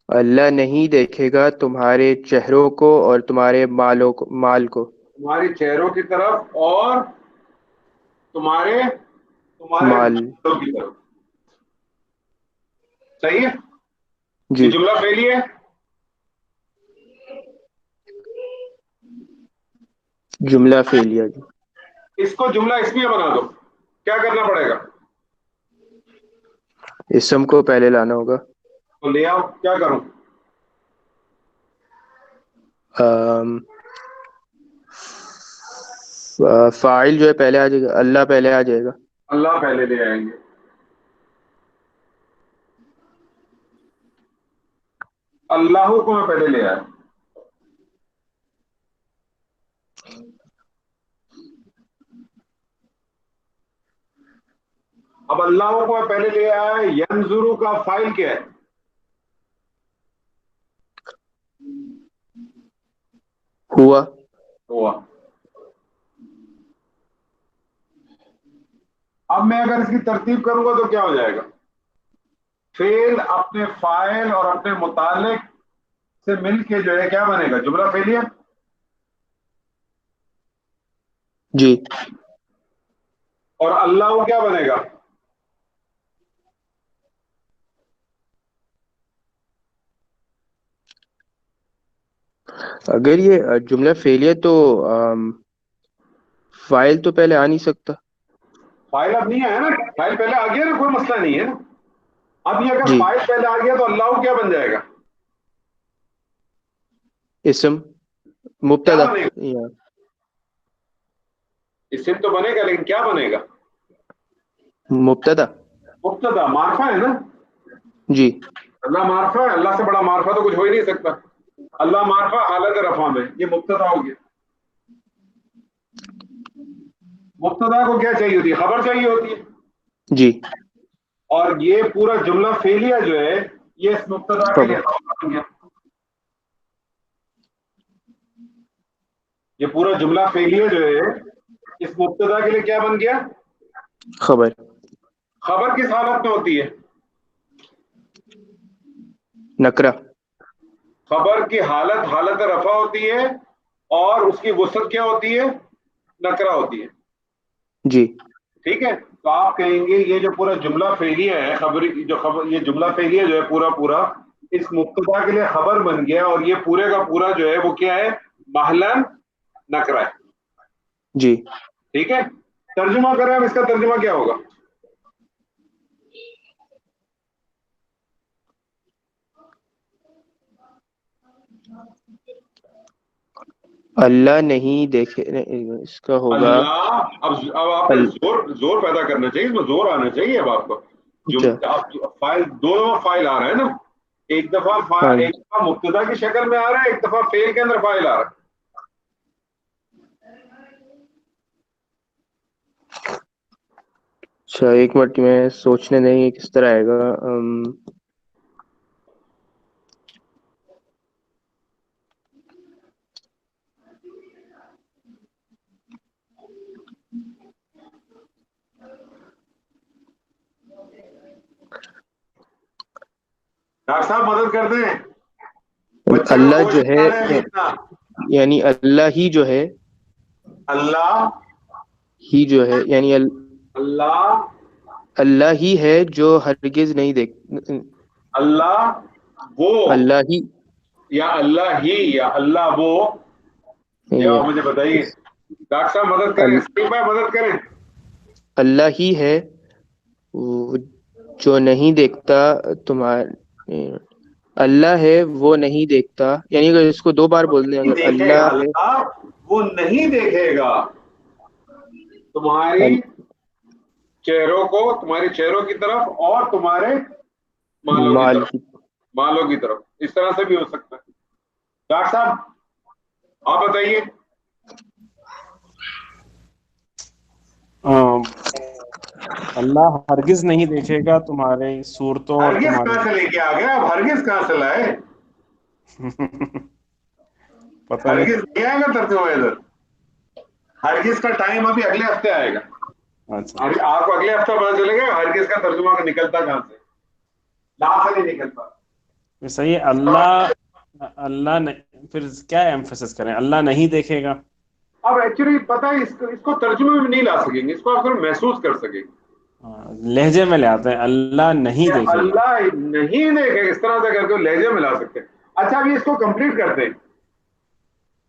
اللہ نہیں دیکھے گا تمہارے چہروں کو اور تمہارے مال کو. تمہارے چہروں کی طرف اور تمہارے مال. مالوں کی طرف. صحیح ہے. یہ جی. جملہ فعلی ہے. جملہ فعلیہ. جی. اس کو جملہ اسمیہ بنا دو. کیا کرنا پڑے گا؟ اسم کو پہلے لانا ہوگا. تو لے آؤ. کیا کروں؟ فاعل جو ہے پہلے آ جائے گا. اللہ پہلے آ جائے گا. اللہ پہلے لے آئیں گے. اللہ کو میں پہلے لے آیا. اب اللہ کو میں پہلے لے آیا. ینظرو کا فائل کیا ہے؟ ہوا. ہوا. اب میں اگر اس کی ترتیب کروں گا تو کیا ہو جائے گا؟ فعل اپنے فاعل اور اپنے متعلق سے مل کے جو ہے کیا بنے گا؟ جملہ فعلیہ. جی. اور اللہ کو کیا بنے گا؟ اگر یہ جملہ فعلیہ تو فاعل تو پہلے آ نہیں سکتا. فائل اب نہیں آیا نا. فائل پہلے آ گیا نا. کوئی مسئلہ نہیں ہے نا. اب یہ اگر جی. فائل پہلے آ گیا تو اللہ کو کیا بن جائے گا؟ اسم کیا مبتدا. بنے گا؟ یا اسم تو بنے گا لیکن کیا بنے گا؟ مبتدا. مبتدا. معرفہ ہے نا. جی. اللہ معرفہ ہے, اللہ سے بڑا معرفہ تو کچھ ہو ہی نہیں سکتا. اللہ معرفہ حالت رفع میں, یہ مبتدا ہو گیا. مبتدا کو کیا چاہیے ہوتی ہے؟ خبر چاہیے ہوتی ہے. جی اور یہ پورا جملہ فعلیہ جو ہے یہ اس مبتدا کے لیے خبر بن گیا. یہ پورا جملہ فعلیہ جو ہے اس مبتدا کے لیے کیا بن گیا؟ خبر. خبر کس حالت میں ہوتی ہے؟ نکرہ. خبر کی حالت حالت رفع ہوتی ہے اور اس کی وسعت کیا ہوتی ہے؟ نکرہ ہوتی ہے. جی ٹھیک ہے, تو آپ کہیں گے یہ جو پورا جملہ فعلیہ ہے, خبری جو خبر, یہ جملہ فعلیہ جو ہے پورا اس مبتدا کے لیے خبر بن گیا, اور یہ پورے کا پورا جو ہے وہ کیا ہے؟ محلاً نکرہ ہے. جی ٹھیک ہے, ترجمہ کریں, اب اس کا ترجمہ کیا ہوگا؟ اللہ نہیں دیکھے, اس کا ہوگا اللہ. اب آپ نے زور پیدا کرنا چاہیے, اس میں زور آنا چاہیے. اب آپ کو فائل دونوں فائل آ رہے ہیں نا, ایک دفعہ مبتدا کی شکل میں آ رہا ہے, ایک دفعہ فعل کے اندر فائل آ رہا ہے. اچھا ایک منٹ میں سوچنے دیں گے کس طرح آئے گا. ڈاکٹر صاحب مدد کر دیں. اللہ جو ہے یعنی اللہ ہی جو ہے, اللہ ہی جو ہے یعنی اللہ اللہ ہی ہے جو ہرگز نہیں دیکھ, اللہ وہ, اللہ ہی یا اللہ ہی, یا اللہ وہ, یا مجھے بتائیے. ڈاکٹر صاحب مدد کریں, اسکرین پہ مدد کریں. اللہ ہی ہے جو نہیں دیکھتا تمہارے, اللہ ہے وہ نہیں دیکھتا, یعنی اگر اس کو دو بار بول دیں, اگر دیکھے گا اللہ ہے اللہ وہ نہیں دیکھے گا تمہاری چہروں کو, تمہارے چہروں کی طرف, اور تمہارے مالوں کی طرف. اس طرح سے بھی ہو سکتا ہے. ڈاکٹر صاحب آپ بتائیے. اللہ ہرگز نہیں دیکھے گا تمہارے صورتوں اور ہرگز تمہارے کہاں سے لے کے آ گیا؟ اب ہرگز کہاں سے لائے؟ پتہ نہیں. ہرگز نہیں آئے گا ترجمہ ادھر. ہرگز کا ٹائم ابھی اگلے ہفتے آئے گا. اچھا آپ کو اگلے ہفتہ پتا چلے گا ہرگز کا ترجمہ نکلتا کہاں سے. لا سے نہیں نکلتا. صحیح ہے. اللہ نہیں, پھر کیا ایمفسس کریں؟ اللہ نہیں دیکھے گا. اب ایکچولی پتہ ہے اس کو ترجمے میں نہیں لا سکیں گے, اس کو آپ صرف محسوس کر سکیں گے. لہجے میں لے آتے ہیں, اللہ نہیں دیکھے گا. اللہ نہیں دیکھے گا, اس طرح سے کر کے لہجے میں لا سکتے ہیں. اچھا ابھی اس کو کمپلیٹ کرتے ہیں.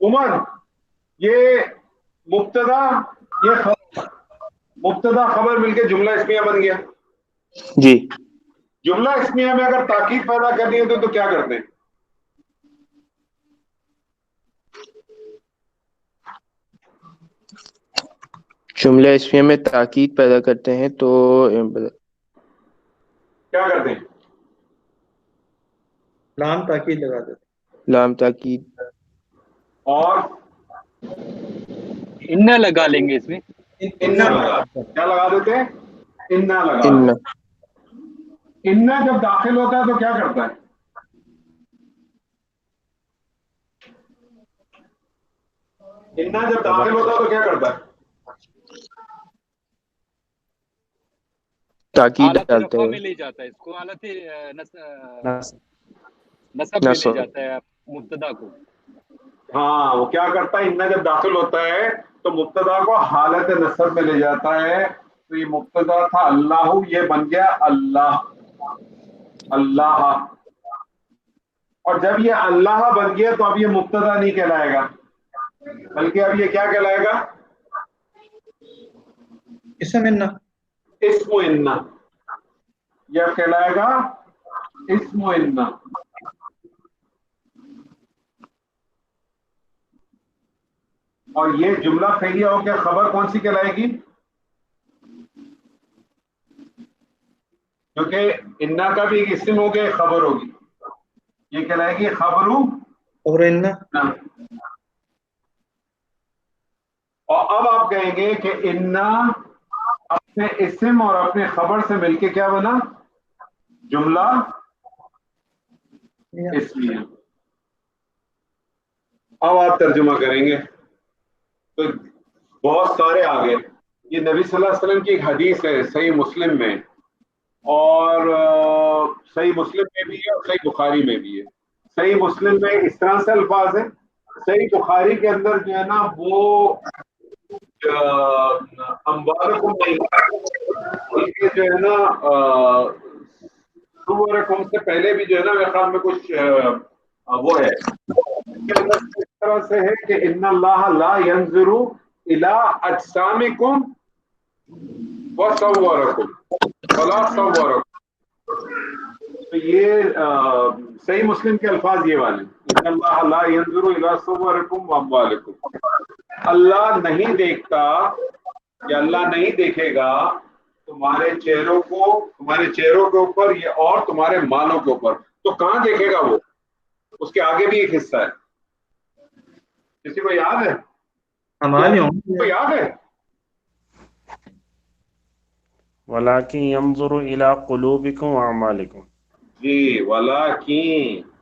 عمر, یہ مبتدا, یہ مبتدا خبر مل کے جملہ اسمیہ بن گیا. جی جملہ اسمیہ میں اگر تاکید پیدا کرنی ہے تو کیا کرتے ہیں؟ جملہ اسمیہ میں تاکید پیدا کرتے ہیں تو کیا کرتے ہیں؟ لام تاکید لگا دیتے. لام تاکید اور انہ لگا لیں گے اس میں. انہ لگا, کیا لگا دیتے ہیں؟ انہ لگا ان. دیتے. انہ جب داخل ہوتا ہے تو کیا کرتا ہے؟ انہ جب داخل ہوتا ہے تو کیا کرتا ہے؟ تاکید حالت ڈالتا رفع ہے, میں لے جاتا ہے اس کو, حالت نصب میں لے جاتا ہے مبتدا کو. ہاں, وہ کیا کرتا ہے؟ انہ جب داخل ہوتا ہے تو مبتدا کو حالت نصب میں لے جاتا ہے. تو یہ مبتدا تھا اللہ, یہ بن گیا اللہ, اللہ. اور جب یہ اللہ بن گیا تو اب یہ مبتدا نہیں کہلائے گا, بلکہ اب یہ کیا کہلائے گا؟ اسم انہ. اسم انہ. یہ کہلائے گا اسم انہ. اور یہ جملہ فعلیہ ہو کے خبر کون سی کہلائے گی؟ کیونکہ انا کا بھی ایک اسم ہو گیا ایک خبر ہوگی, یہ کہلائے گی خبرو اور انا اور اب آپ کہیں گے کہ انا اپنے اسم اور اپنے خبر سے مل کے کیا بنا جملہ اسمیہ. اب آپ ترجمہ کریں گے تو بہت سارے آگے. یہ نبی صلی اللہ علیہ وسلم کی ایک حدیث ہے صحیح مسلم میں, اور صحیح مسلم میں بھی ہے اور صحیح بخاری میں بھی ہے. صحیح مسلم میں اس طرح سے الفاظ ہیں, صحیح بخاری کے اندر جو ہے نا وہ اموالکم نہیں بلکہ جو ہے نا صورکم سے پہلے بھی جو ہے نا میرے خیال میں کچھ وہ ہے کے اندر اس طرح سے ہے کہ ان اللہ لا ينظر الى اجسامکم وصورکم ولا صورکم. تو یہ صحیح مسلم کے الفاظ یہ والے, ان اللہ لا ينظر الى صورکم واموالکم, اللہ نہیں دیکھتا یا اللہ نہیں دیکھے گا تمہارے چہروں کے اوپر اور تمہارے مالوں کے اوپر. تو کہاں دیکھے گا وہ؟ اس کے آگے بھی ایک حصہ ہے, کسی کو یاد ہے؟ ہمارے کو یاد ہے؟ وَلَٰكِن يَنظُرُ إِلَىٰ قُلُوبِكُمْ وَأَعْمَالِكُمْ. جی وَلَٰكِن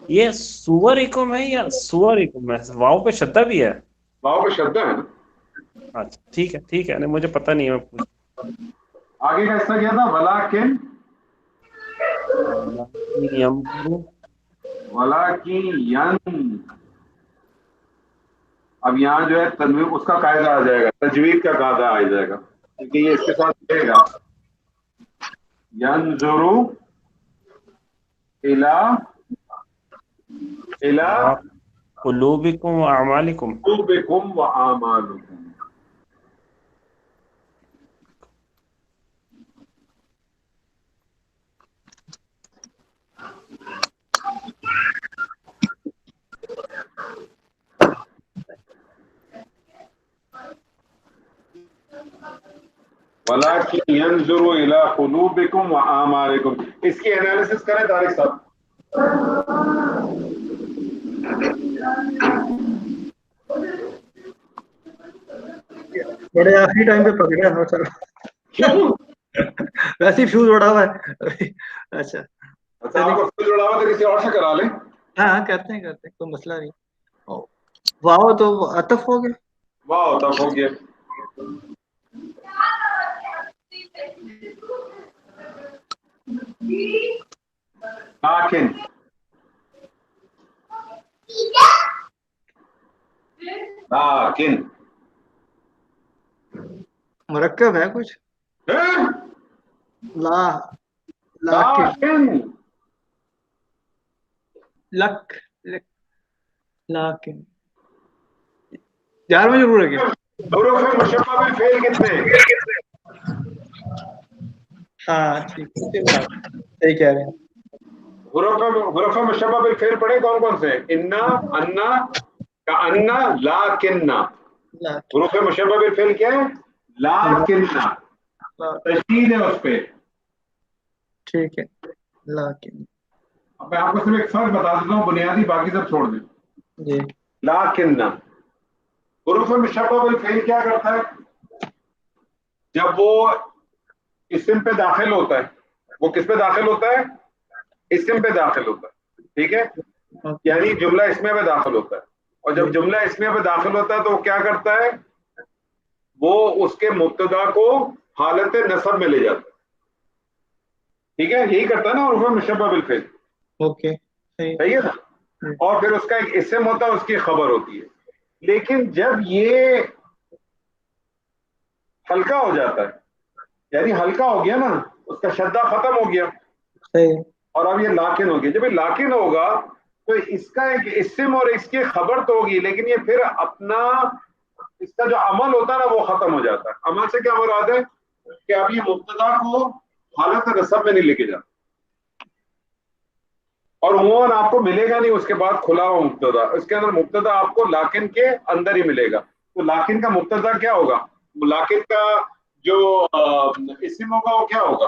یہ سورکم ہے یا سورکم ہے؟ واو پہ شدہ بھی ہے؟ واو پہ شدہ ہے نا. اچھا ٹھیک ہے, نہیں مجھے پتہ نہیں ہے. آگے کا حصہ کیا تھا؟ وَلَٰكِن يَنظُرُ. وَلَٰكِن اب یہاں جو ہے تنوین اس کا قاعدہ آ جائے گا, تجوید کا قاعدہ آ جائے گا, کیونکہ یہ اس کے ساتھ رہے گا. ينظر الى قلوبکم واعمالکم. قلوبکم واعمالکم. وَلَٰكِن يَنظُرُ إِلَىٰ قُلُوبِكُمْ وَأَعْمَالِكُمْ. اس کی انالیسس کریں طارق صاحب. بڑے آخری ٹائم پہ پکڑے ہو سر, ویسے ہی فیوز اڑا ہوا ہے. اچھا آپ کو فیوز اڑا ہوا تو کسی اور سے کرا لیں. ہاں کرتے ہیں کوئی مسئلہ نہیں. واو تو عطف ہو گیا. واو عطف ہو گیا. لیکن مرکب ہے کچھ. لیکن یار مجھے ضرور ہے حروف مشبہ بالفعل کتنے ہیں؟ ہاں ٹھیک ہے, صحیح کہہ رہے ہیں. حروف مشبہ بالفعل پڑھے کون کون سے؟ انا, انا, کانا, لاکننا. حروف مشبہ بالفعل کیا ہے؟ لاکننا, تشدید ہے اس پہ. ٹھیک ہے لاکن. اب میں آپ کو صرف ایک فرق بتا دیتا ہوں بنیادی, باقی سب چھوڑ دیں. جی لاکننا حروف مشبہ بالفعل کیا کرتا ہے؟ جب وہ اسم پہ داخل ہوتا ہے, وہ کس پہ داخل ہوتا ہے؟ اسم پہ داخل ہوتا ہے. ٹھیک ہے, یعنی جملہ اسمیہ پہ داخل ہوتا ہے. اور جب جملہ اسمیہ پہ داخل ہوتا ہے تو وہ کیا کرتا ہے؟ وہ اس کے مبتدا کو حالت نصب میں لے جاتا ہے. ٹھیک ہے, یہی کرتا ہے نا حروف مشبہ بالفعل. اوکے صحیح ہے نا. اور پھر اس کا ایک اسم ہوتا ہے, اس کی خبر ہوتی ہے. لیکن جب یہ ہلکا ہو جاتا ہے, یعنی ہلکا ہو گیا نا, اس کا شدہ ختم ہو گیا, اور اب یہ لاکن ہو گیا. جب یہ لاکن ہوگا تو اس کا ایک اسم اور اس کی خبر تو ہوگی, لیکن یہ پھر اپنا اس کا جو عمل ہوتا ہے نا وہ ختم ہو جاتا ہے. عمل سے کیا مراد ہے کہ اب یہ مبتدا کو حالت نصب میں نہیں لے کے جاتا, اور عموماً آپ کو ملے گا نہیں اس کے بعد کھلا ہوا مبتدا. اس کے اندر مبتدا آپ کو لاکن کے اندر ہی ملے گا. تو لاکن کا مبتدا کیا ہوگا؟ لاکن کا جو اسم ہوگا وہ کیا ہوگا؟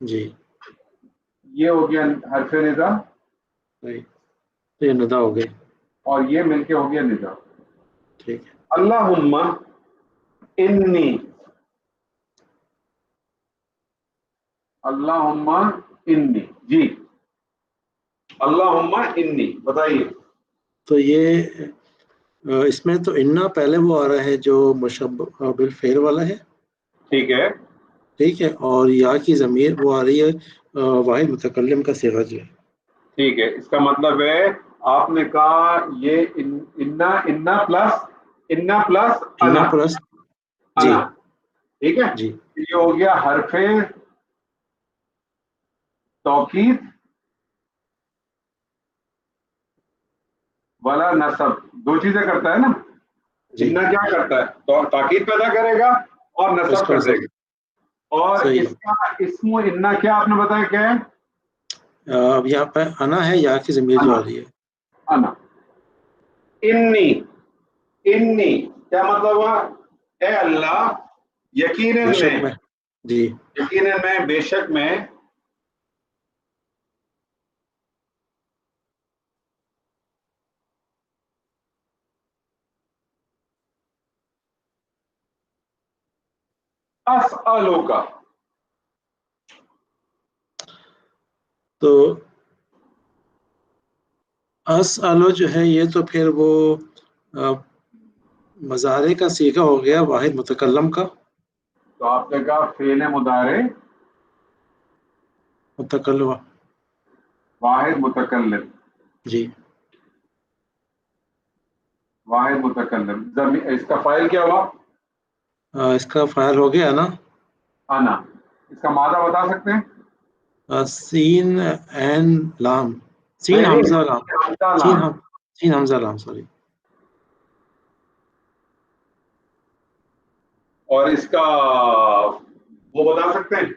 جی یہ ہو گیا حرف ندا, صحیح, تو یہ ندا ہو گئی, اور یہ مل کے ہو گیا ندا. ٹھیک ہے. اللہم انی, اللہم انی, جی اللہم انی, بتائیے. تو یہ اس میں تو انا پہلے وہ آ رہا ہے جو مشبہ بالفعل والا ہے, ٹھیک ہے, ٹھیک ہے, اور یا کی ضمیر وہ آ رہی ہے واحد متکلم کا صیغہ جو ہے. ٹھیک ہے, اس کا مطلب ہے آپ نے کہا یہ انا پلس انا انا, پلس, جی انا, ٹھیک ہے, جی یہ ہو گیا حرف توکید والا نصب, دو چیزیں کرتا ہے نا. جی, انا کیا کرتا ہے, تو تاکید پیدا کرے گا اور اس نصب کا کر دے گا. اور صحیح اس کا اسم انا کیا آپ نے بتایا کیا ہے, اب یہاں پہ انا ہے, یا کی ضمیر جو انا, آ رہی ہے. انا. انی کیا مطلب ہوا, اے اللہ یقیناً بے شک میں, میں, جی یقیناً میں, بے شک میں, اسألوکا, تو اسالو جو ہے یہ تو پھر وہ مضارع کا صیغہ ہو گیا واحد متکلم کا, تو آپ نے کہا فعل مضارع متکلم, واحد متکلم, جی واحد متکلم. اس کا فاعل کیا ہوا, اس کا فاعل ہو گیا نا انا. اس کا مادہ بتا سکتے ہیں, سین این لام, سین نہیں حمزہ لام, حمزہ سین لام. سین حمزہ لام, سوری. اور اس کا وہ بتا سکتے ہیں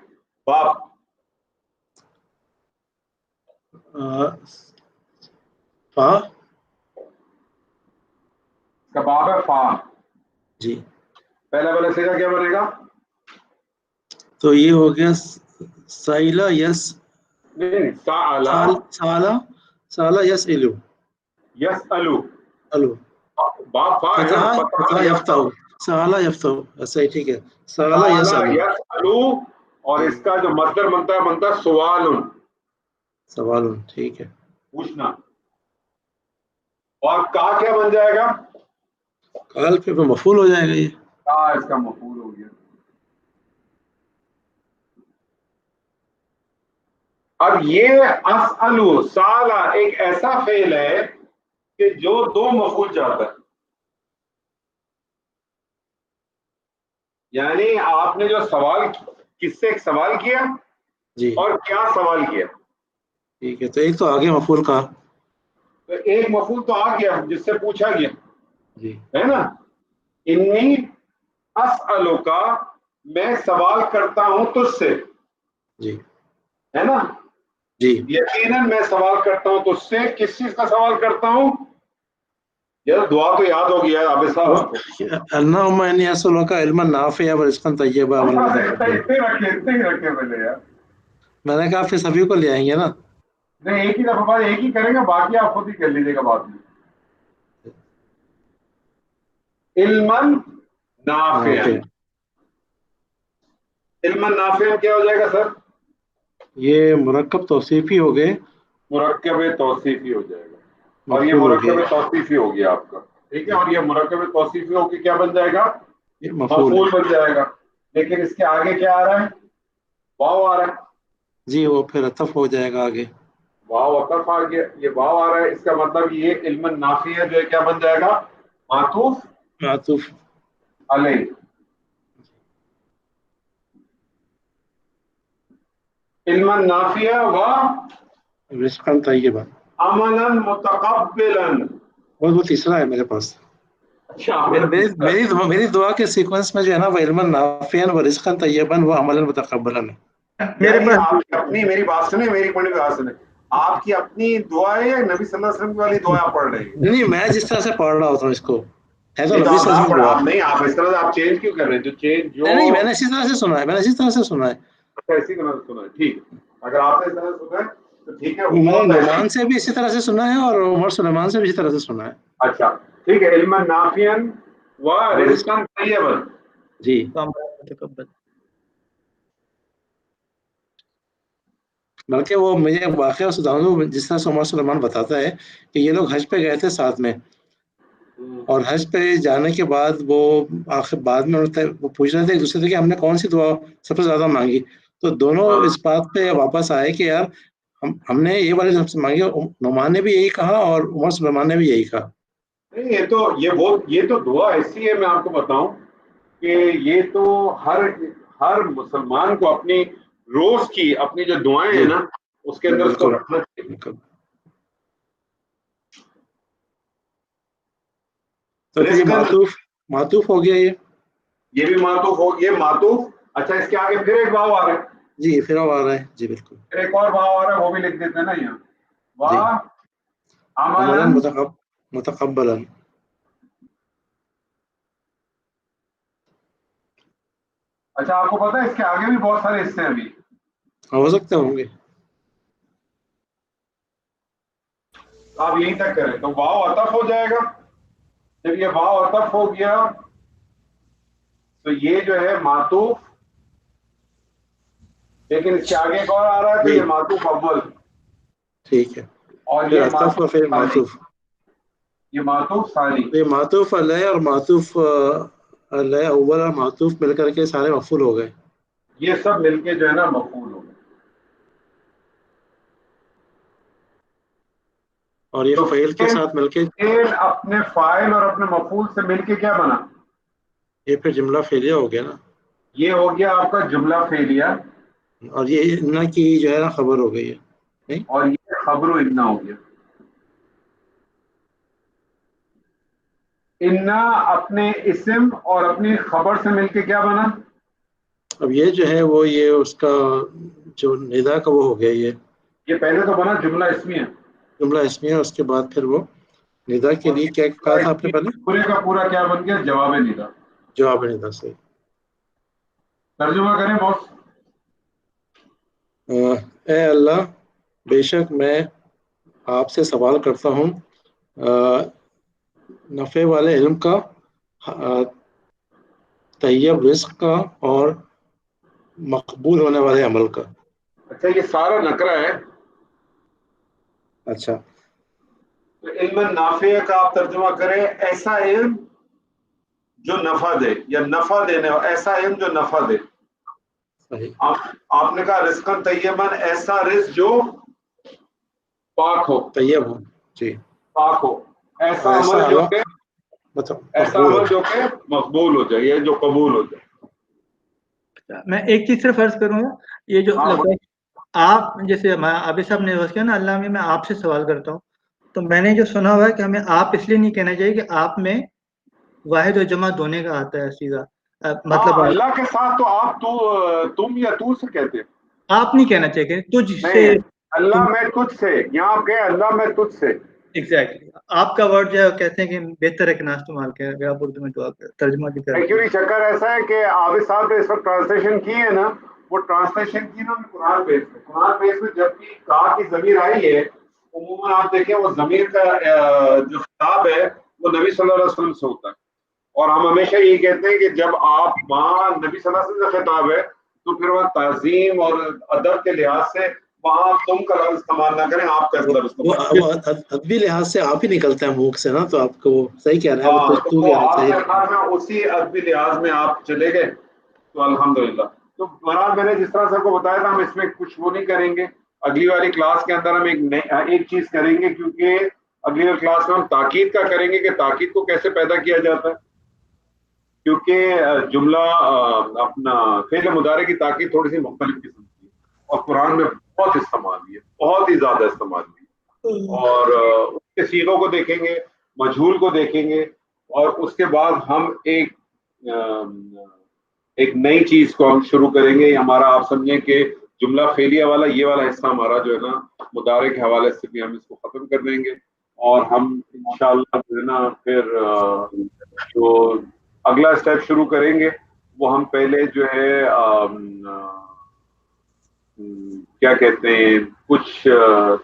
باپ, فا, اس کا باپ ہے فا, جی پہلا والا صیغہ کیا بنے گا, تو یہ ہو گیا سائلہ یس, نہیں سالا, سالہ یس الو, یس الو, الو, باپ فا ہے نا, فتح یفتح, سالہ یفتح, صحیح, ٹھیک ہے, سالہ یس سالا الو, یس الو. اور اس کا جو مصدر بنتا ہے سوال, سوال, ٹھیک ہے, پوچھنا. اور کا کیا بن جائے گا, کال پہ مفعول ہو جائے گا یہ, کا اس کا مفعول ہو گیا. اب یہ اسالو سالا ایک ایسا فعل ہے کہ جو دو مفعول چاہتا ہے. یعنی آپ نے جو سوال کس سے ایک سوال کیا جی اور کیا سوال کیا, ٹھیک ہے, تو ایک تو آگے مفعول کا, تو ایک مفعول تو آ گیا جس سے پوچھا گیا جی ہے نا. انی اسالوکا, میں سوال کرتا ہوں تجھ سے, جی ہے نا. جی یقیناً میں سوال کرتا ہوں تجھ سے, کس چیز کا سوال کرتا ہوں, یار دعا تو یاد ہو گیا اب صاحب, اللہم انی اسألک علما نافعا ورزقا طیبا وعملا متقبلا. اتنے ہی رکھے پہلے یار, میں نے کہا پھر سبھی کو لے آئیں گے نا, نہیں ایک ہی دفعہ بعد ایک ہی کریں گے, باقی آپ خود ہی کر لیجیے گا بعد میں. علما نافعا, علما نافعا کیا ہو جائے گا سر, یہ مرکب توصیفی ہو گئے, مرکب توصیفی ہو جائے گا, اور یہ مفعول ہو گیا, مرکب توصیفی ہو گیا آپ کا, ٹھیک ہے. اور یہ مرکب توصیفی ہو کے کیا بن جائے گا, یہ مفعول مفعول ہے, بن جائے گا. لیکن اس کے آگے کیا آ رہا ہے, واو آ رہا ہے, جی وہ پھر عطف ہو جائے گا آگے, واو عطف آ گیا, یہ واو آ رہا ہے, اس کا مطلب یہ علم نافی ہے جو ہے کیا بن جائے گا, معطوف معطوف, علیہ. علم نافیہ و رزقا طیبا, عملا متقبلا. وہ تیسرا ہے میرے پاس. اچھا میری دعا کے سیکوینس میں جو ہے نا, وہ علما نافعا ورزقا طیبا وعملا متقبلا ہے. میرے یعنی پاس آپ کی اپنی, میری بات سنیں, میری پوائنٹ کی بات سنیں, آپ کی اپنی دعا ہے یا نبی صلی اللہ علیہ وسلم والی دعا آپ پڑھ رہے ہیں؟ نہیں, میں جس طرح سے پڑھ رہا ہوتا ہوں اس کو, ہے تو نہیں تو نبی آپ صلی اللہ نہ علیہ پڑھیں، وسلم آپ نہیں، آپ اس طرح سے آپ چینج کیوں کر رہے ہیں؟ جو چینج جو نہیں، میں نے اسی طرح سے سنا ہے، میں نے اسی طرح سے سنا ہے. اسی طرح سے سنا ہے، ٹھیک. اگر آپ نے اس طرح سے سنا ہے تو ٹھیک ہے. میں نے ہوا تو ایسے نعمان سے بھی اسی طرح سے سنا ہے اور عمر سلیمان سے بھی اسی طرح سے سنا ہے. اچھا ٹھیک ہے. علم نافعا و رزقا طیبا. جی. بلکہ وہ مجھے واقعہ سدانو جس طرح سے عمر سلیمان بتاتا ہے کہ یہ لوگ حج پہ گئے تھے ساتھ میں، اور حج پہ جانے کے بعد وہ آخر بعد میں وہ پوچھ رہے تھے ایک دوسرے سے کہ ہم نے کون سی دعا سب سے زیادہ مانگی، تو دونوں اس بات پہ واپس آئے کہ یار ہم نے یہ والی سب سے مانگی. نعمان نے بھی یہی کہا اور عمر سلیمان نے بھی یہی کہا. نہیں یہ تو دعا ایسی ہے، میں آپ کو بتاؤں کہ یہ تو ہر مسلمان کو اپنی روز کی اپنی جو دعائیں ہیں نا اس کے اندر اس کو بالکل رکھنا چاہیے. بالکل. تو پھر یہ معطوف ہو گیا. یہ بھی معطوف ہو، یہ معطوف. اچھا اس کے آگے پھر ایک واو آ رہا ہے. جی پھر آ رہا ہے. جی بالکل. پھر ایک اور واو آ رہا ہے، وہ بھی لکھ دیتے ہیں نا یہاں. جی. عملا متقبلا. اچھا آپ کو پتا ہے اس کے آگے بھی بہت سارے حصے ہیں ابھی. ہو سکتے ہوں گے. آپ یہیں تک کریں تو واو عطف ہو جائے گا. جب یہ واو عطف ہو گیا تو یہ جو ہے معطوف، لیکن اس کے آگے ایک اور آ رہا ہے تو جی یہ معطوف اول. ٹھیک ہے. اور پھر یہ عطف اور پھر ثانی. معطوف. یہ معطوف ثانی. یہ معطوف علیہ اور معطوف علیہ اول اور معطوف مل کر کے سارے مفعول ہو گئے. یہ سب مل کے جو ہے نا مفعول ہو گئے. اور یہ تو فعل کے ساتھ مل کے فعل اپنے فاعل اور اپنے مفعول سے مل کے کیا بنا؟ یہ پھر جملہ فعلیہ ہو گیا نا. یہ ہو گیا آپ کا جملہ فعلیہ. اور یہ نہ کی جو ہے نا خبر ہو گئی ہے. نہیں؟ اور یہ خبر و انا ہو گیا. انا اپنے اسم اور اپنی خبر سے مل کے کیا بنا؟ اب یہ جو ہے وہ یہ اس کا جو ندا کا وہ ہو گیا. یہ پہلے تو بنا جملہ اسمیہ. جملہ اسمیہ، اس کے بعد پھر وہ ندا کے اور لیے یہ کیا کہا تھا آپ نے جملہ پہلے؟ پورے کا پورا کیا بن گیا؟ جواب ندا. جواب ندا سے. ترجمہ کریں باس. اے اللہ بے شک میں آپ سے سوال کرتا ہوں نفع والے علم کا، طیب رزق کا اور مقبول ہونے والے عمل کا. اچھا یہ سارا نکرہ ہے. اچھا. تو علم نافع کا آپ ترجمہ کریں ایسا علم جو نفع دے، یا نفع دینے، ایسا علم جو نفع دے. صحیح. آپ نے کہا رزقاً طیباً، ایسا رزق جو پاک ہو. طیب ہو. جی. پاک ہو. ایسا اور عمل جو کہ ایسا مقبول ہو. عمل جو کہ مقبول ہو جائے، یا جو قبول ہو جائے. میں ایک چیز صرف عرض کروں گا، یہ جو آپ جیسے ابھی صاحب نے کیا نا اللہ میں آپ سے سوال کرتا ہوں، تو میں نے جو سنا ہوا ہے کہ ہمیں آپ اس لیے نہیں کہنا چاہیے کہ آپ میں واحد و جمع دھونے کا آتا ہے سیدھا، مطلب اللہ کے ساتھ تو آپ تم یا تو سے کہتے ہیں. آپ نہیں کہنا چاہیے کہ تجھ سے. نہیں، اللہ میں تجھ سے، یہاں آپ کہیں اللہ میں تجھ سے. ایگزیکٹلی آپ کا ورڈ جو ہے کہتے ہیں کہ بہتر ہے کہ نہ استعمال کیا گیا. آپ اردو میں دعا ترجمہ بھی کرتے ہیں. ایکچولی چکر ایسا ہے کہ عابد صاحب نے اس وقت ٹرانسلیشن کی ہے نا، وہ ٹرانسلیشن کی نا قرآن بیس میں. قرآن بیس میں جب بھی کہا کی ضمیر آئی ہے، عموماً آپ دیکھیں وہ ضمیر کا جو خطاب ہے وہ نبی صلی اللہ علیہ وسلم سے ہوتا ہے. اور ہم ہمیشہ یہی کہتے ہیں کہ جب آپ وہاں نبی صلی اللہ علیہ وسلم سے خطاب ہے تو پھر وہاں تعظیم اور ادب کے لحاظ سے وہاں تم کا لفظ استعمال نہ کریں، آپ کا لفظ استعمال وہ ادبی لحاظ سے آپ ہی نکلتا ہے منہ سے نا، تو آپ کو صحیح کہہ رہے ہیں. ہاں، تو تو آپ صحیح. کے خیال میں اسی ادبی لحاظ میں آپ چلے گئے تو الحمدللہ. تو بہرحال میں نے جس طرح سب کو بتایا تھا، ہم اس میں کچھ وہ نہیں کریں گے. اگلی والی کلاس کے اندر ہم ایک چیز کریں گے، کیونکہ اگلی والی کلاس میں ہم تاکید کا کریں گے کہ تاکید کو کیسے پیدا کیا جاتا ہے. کیونکہ جملہ اپنا فعل مضارع کی تاکید تھوڑی سی مختلف قسم کی ہے، اور قرآن میں بہت استعمال ہوئی ہے، بہت ہی زیادہ استعمال ہوئی ہے. اور اس کے صیغوں کو دیکھیں گے، مجہول کو دیکھیں گے، اور اس کے بعد ہم ایک نئی چیز کو ہم شروع کریں گے. ہمارا آپ سمجھیں کہ جملہ فعلیہ والا یہ والا حصہ ہمارا جو ہے نا مضارع کے حوالے سے بھی ہم اس کو ختم کر دیں گے، اور ہم انشاءاللہ جو ہے نا پھر جو اگلا اسٹیپ شروع کریں گے وہ ہم پہلے جو ہے کیا کہتے ہیں کچھ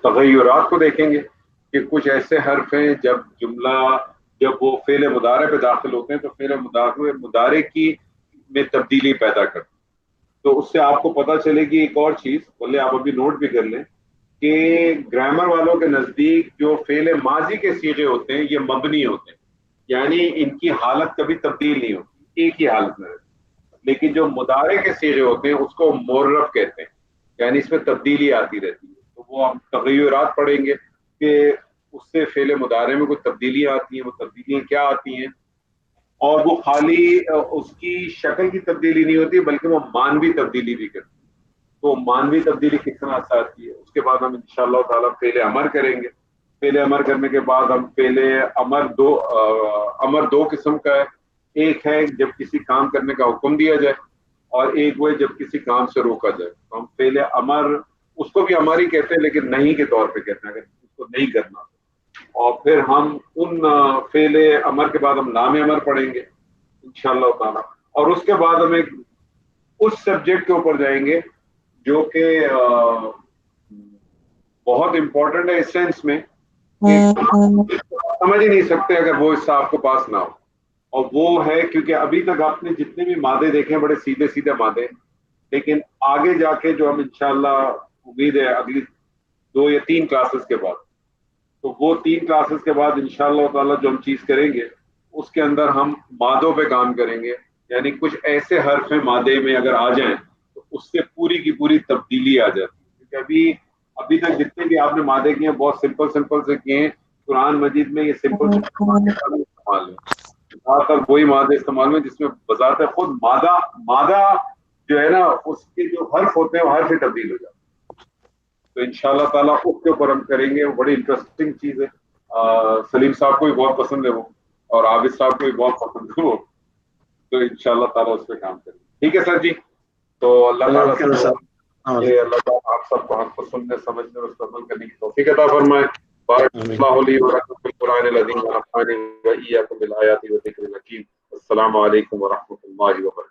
تغیرات کو دیکھیں گے کہ کچھ ایسے حرف ہیں جب وہ فعل مضارع پہ داخل ہوتے ہیں تو فعل مضارع کی میں تبدیلی پیدا کرتے ہیں. تو اس سے آپ کو پتہ چلے گی ایک اور چیز، بولے آپ ابھی نوٹ بھی کر لیں کہ گرامر والوں کے نزدیک جو فعل ماضی کے صیغے ہوتے ہیں یہ مبنی ہوتے ہیں، یعنی ان کی حالت کبھی تبدیل نہیں ہوتی، ایک ہی حالت میں رہتی. لیکن جو مضارع کے صیغے ہوتے ہیں اس کو معرب کہتے ہیں، یعنی اس میں تبدیلی آتی رہتی ہے. تو وہ ہم تغیرات پڑھیں گے کہ اس سے فعل مضارع میں کوئی تبدیلیاں آتی ہیں، وہ تبدیلیاں کیا آتی ہیں، اور وہ خالی اس کی شکل کی تبدیلی نہیں ہوتی بلکہ وہ مانوی تبدیلی بھی کرتی ہے. تو مانوی تبدیلی کس طرح سے آتی ہے، اس کے بعد ہم انشاءاللہ تعالیٰ فعل امر کریں گے. فعل امر کرنے کے بعد ہم فعل امر دو قسم کا ہے. ایک ہے جب کسی کام کرنے کا حکم دیا جائے، اور ایک وہ ہے جب کسی کام سے روکا جائے. تو ہم فعل امر اس کو بھی امر ہی کہتے ہیں لیکن نہیں کے طور پہ کہتے ہیں اگر اس کو نہیں کرنا. اور پھر ہم ان فعل امر کے بعد ہم لام امر پڑھیں گے انشاءاللہ تعالیٰ. اور اس کے بعد ہم ایک اس سبجیکٹ کے اوپر جائیں گے جو کہ بہت امپورٹنٹ ہے اس سینس میں کہ سمجھ ہی نہیں سکتے اگر وہ حصہ آپ کے پاس نہ ہو. اور وہ ہے کیونکہ ابھی تک آپ نے جتنے بھی مادے دیکھے ہیں بڑے سیدھے سیدھے مادے، لیکن آگے جا کے جو ہم انشاءاللہ امید ہے اگلی 2 یا 3 کلاسز کے بعد، تو وہ 3 کلاسز کے بعد انشاءاللہ تعالیٰ جو ہم چیز کریں گے اس کے اندر ہم مادوں پہ کام کریں گے. یعنی کچھ ایسے حرف مادے میں اگر آ جائیں تو اس سے پوری کی پوری تبدیلی آ جاتی ہے. کیونکہ ابھی تک جتنے بھی آپ نے مادے کیے ہیں بہت سمپل سے کیے ہیں. قرآن مجید میں یہ سمپل استعمال ہے، زیادہ تر وہی مادے استعمال میں جس میں بذات خود مادہ جو ہے نا اس کے جو حرف ہوتے ہیں وہ حرف ہی تبدیل ہو جاتے ہیں. تو انشاءاللہ تعالیٰ اس کے اوپر ہم کریں گے. وہ بڑی انٹرسٹنگ چیز ہے. سلیم صاحب کو بھی بہت پسند ہے وہ، اور عابد صاحب کو بھی بہت پسند ہے وہ. تو انشاءاللہ تعالیٰ اس پہ کام کریں گے. ٹھیک ہے سر جی. تو اللہ تعالیٰ یہ اللہ تعالیٰ آپ سب کو حق کو سننے سمجھنے اور اس پر عمل کرنے کی توفیق عطا فرمائے. بارک اللہ لی و لکم فی القرآن العظیم ونفعني وإياكم بالآیات والذکر الحکیم. السلام علیکم ورحمۃ اللہ وبرکاتہ.